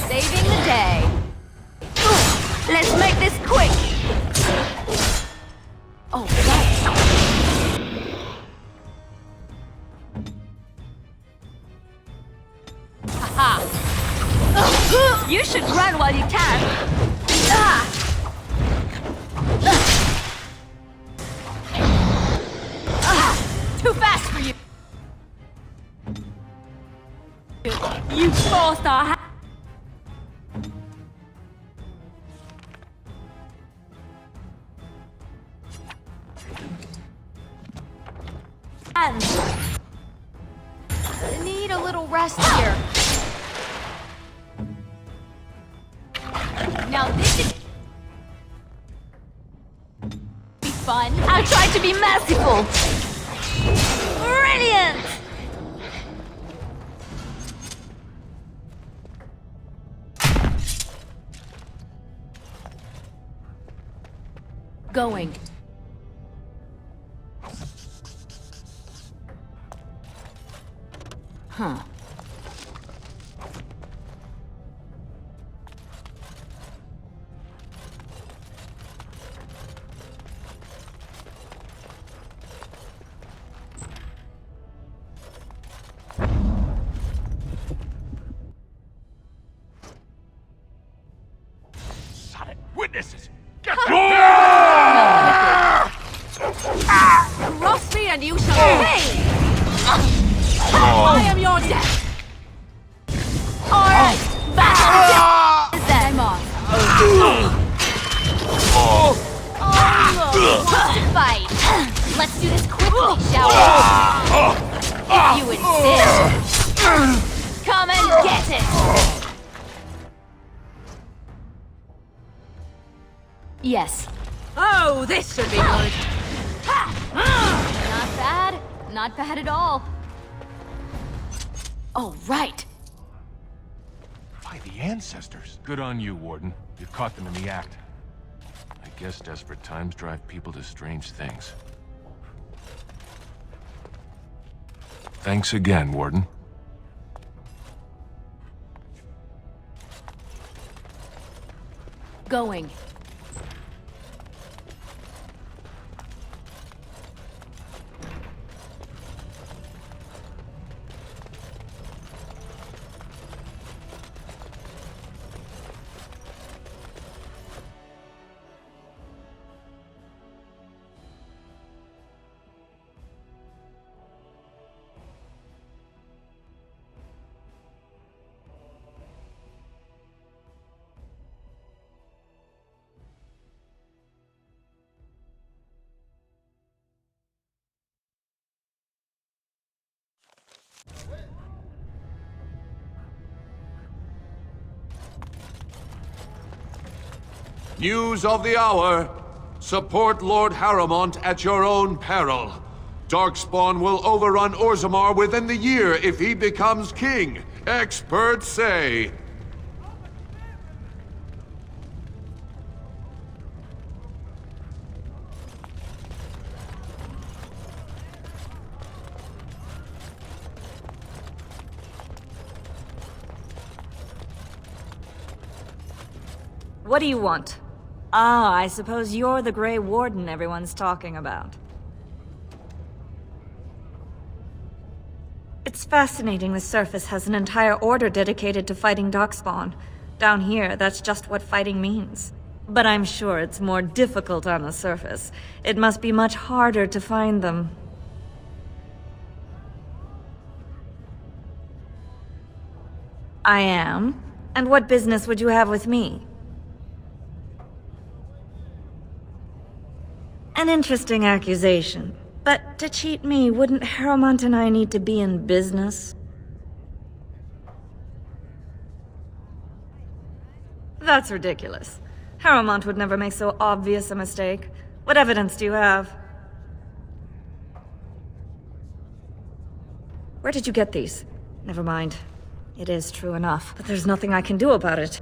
Saving the day. Let's make this quick. Oh, right. Haha. You should run while you can. Too fast for you. You forced our hand. I need a little rest here. Now this is be fun. I'll try to be merciful. Brilliant! Going. Huh. Witnesses! Cross me and you shall pay! I am your death! Alright, battle is that I'm off. What's to fight? Let's do this quickly, shall we? If you insist. Come and get it! Yes. Oh, this should be good. Not bad. Not bad at all. Oh, right. By the ancestors. Good on you, Warden. You caught them in the act. I guess desperate times drive people to strange things. Thanks again, Warden. Going. News of the hour. Support Lord Harrowmont at your own peril. Darkspawn will overrun Orzammar within the year if he becomes king. Experts say. What do you want? Ah, I suppose you're the Grey Warden everyone's talking about. It's fascinating the surface has an entire order dedicated to fighting Darkspawn. Down here, that's just what fighting means. But I'm sure it's more difficult on the surface. It must be much harder to find them. I am? And what business would you have with me? An interesting accusation. But to cheat me, wouldn't Harrowmont and I need to be in business? That's ridiculous. Harrowmont would never make so obvious a mistake. What evidence do you have? Where did you get these? Never mind. It is true enough, but there's nothing I can do about it.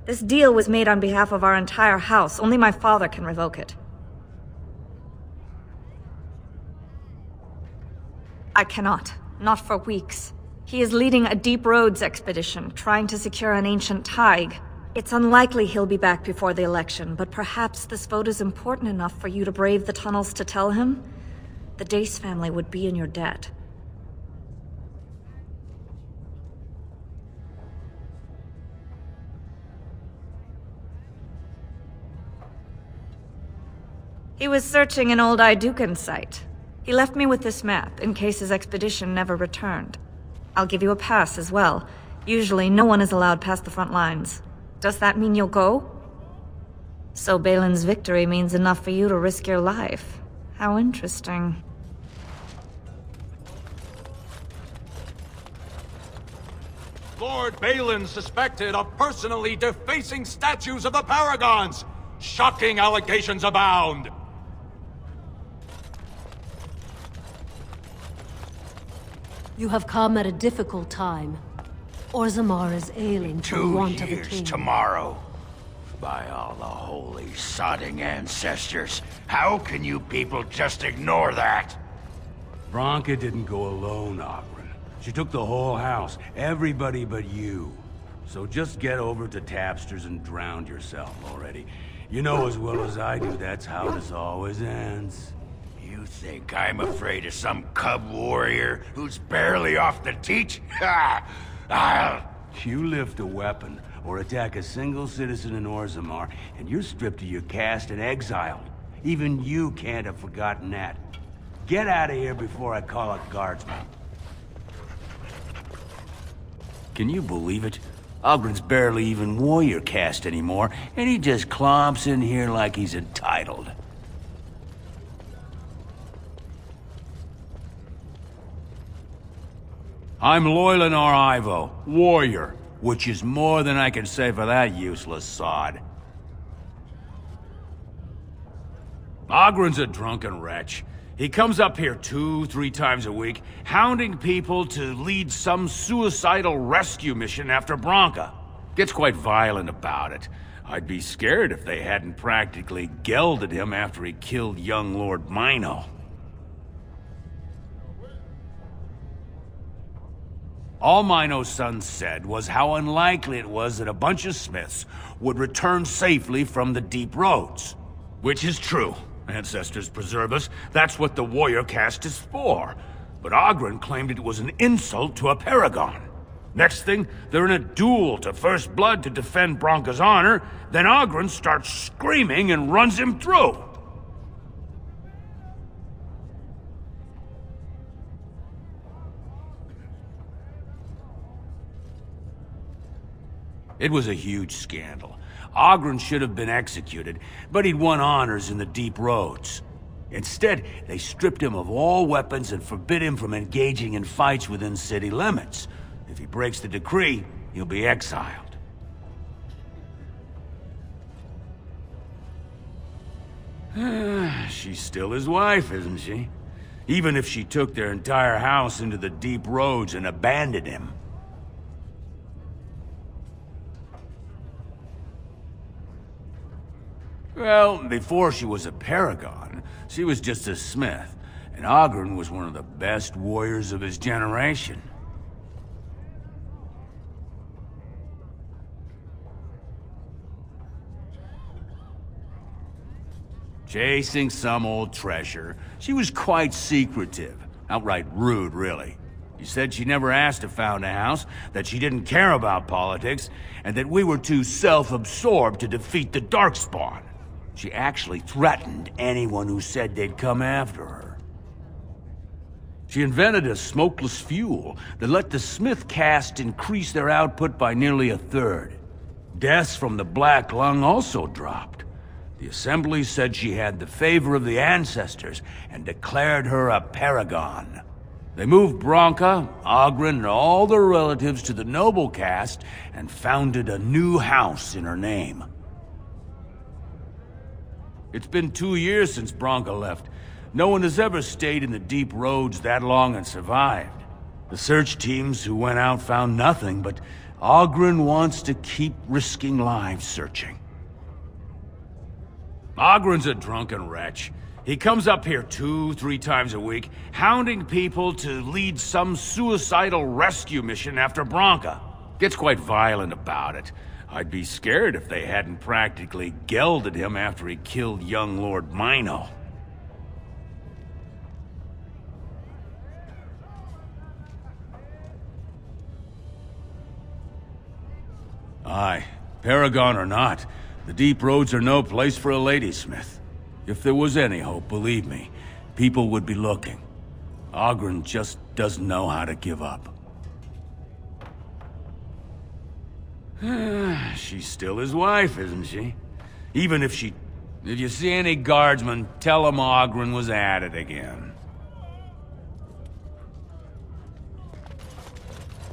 This deal was made on behalf of our entire house. Only my father can revoke it. I cannot. Not for weeks. He is leading a Deep Roads expedition, trying to secure an ancient Tig. It's unlikely he'll be back before the election, but perhaps this vote is important enough for you to brave the tunnels to tell him? The Dace family would be in your debt. He was searching an old Idukan site. He left me with this map, in case his expedition never returned. I'll give you a pass as well. Usually, no one is allowed past the front lines. Does that mean you'll go? So Balin's victory means enough for you to risk your life. How interesting. Lord Balin suspected of personally defacing statues of the Paragons! Shocking allegations abound! You have come at a difficult time. Orzammar is ailing for want of a 2 years king. tomorrow. By all the holy sodding ancestors, how can you people just ignore that? Branka didn't go alone, Ogren. She took the whole house, everybody but you. So just get over to Tapster's and drown yourself already. You know as well as I do that's how this always ends. You think I'm afraid of some cub warrior who's barely off the teat? Ha! You lift a weapon or attack a single citizen in Orzammar, and you're stripped of your caste and exiled. Even you can't have forgotten that. Get out of here before I call a guardsman. Can you believe it? Ogren's barely even warrior caste anymore, and he just clomps in here like he's entitled. I'm Loylanar Ivo, warrior, which is more than I can say for that useless sod. Ogren's a drunken wretch. He comes up here 2-3 times a week, hounding people to lead some suicidal rescue mission after Branka. Gets quite violent about it. I'd be scared if they hadn't practically gelded him after he killed young Lord Mino. All Mino's son said was how unlikely it was that a bunch of Smiths would return safely from the Deep Roads. Which is true. Ancestors preserve us. That's what the warrior caste is for. But Ogren claimed it was an insult to a paragon. Next thing, they're in a duel to first blood to defend Branka's honor, then Ogren starts screaming and runs him through. It was a huge scandal. Ogren should have been executed, but he'd won honors in the Deep Roads. Instead, they stripped him of all weapons and forbid him from engaging in fights within city limits. If he breaks the decree, he'll be exiled. She's still his wife, isn't she? Even if she took their entire house into the deep roads and abandoned him. Well, before she was a paragon, she was just a smith, and Oghren was one of the best warriors of his generation. Chasing some old treasure, she was quite secretive, outright rude, really. She said she never asked if found a house, that she didn't care about politics, and that we were too self-absorbed to defeat the Darkspawn. She actually threatened anyone who said they'd come after her. She invented a smokeless fuel that let the Smith caste increase their output by nearly a third. Deaths from the Black Lung also dropped. The Assembly said she had the favor of the ancestors and declared her a paragon. They moved Branka, Oghren, and all their relatives to the noble caste and founded a new house in her name. It's been 2 years since Branka left. No one has ever stayed in the deep roads that long and survived. The search teams who went out found nothing, but Oghren wants to keep risking lives searching. Ogren's a drunken wretch. He comes up here 2-3 times a week, hounding people to lead some suicidal rescue mission after Branka. Gets quite violent about it. I'd be scared if they hadn't practically gelded him after he killed young Lord Mino. Aye, paragon or not, the deep roads are no place for a ladysmith. If there was any hope, believe me, people would be looking. Oghren just doesn't know how to give up. She's still his wife, isn't she? Even if she... If you see any guardsmen, tell them Oghren was at it again.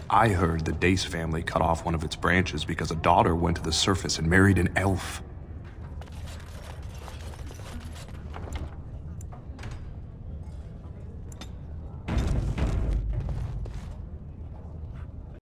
I heard the Dace family cut off one of its branches because a daughter went to the surface and married an elf.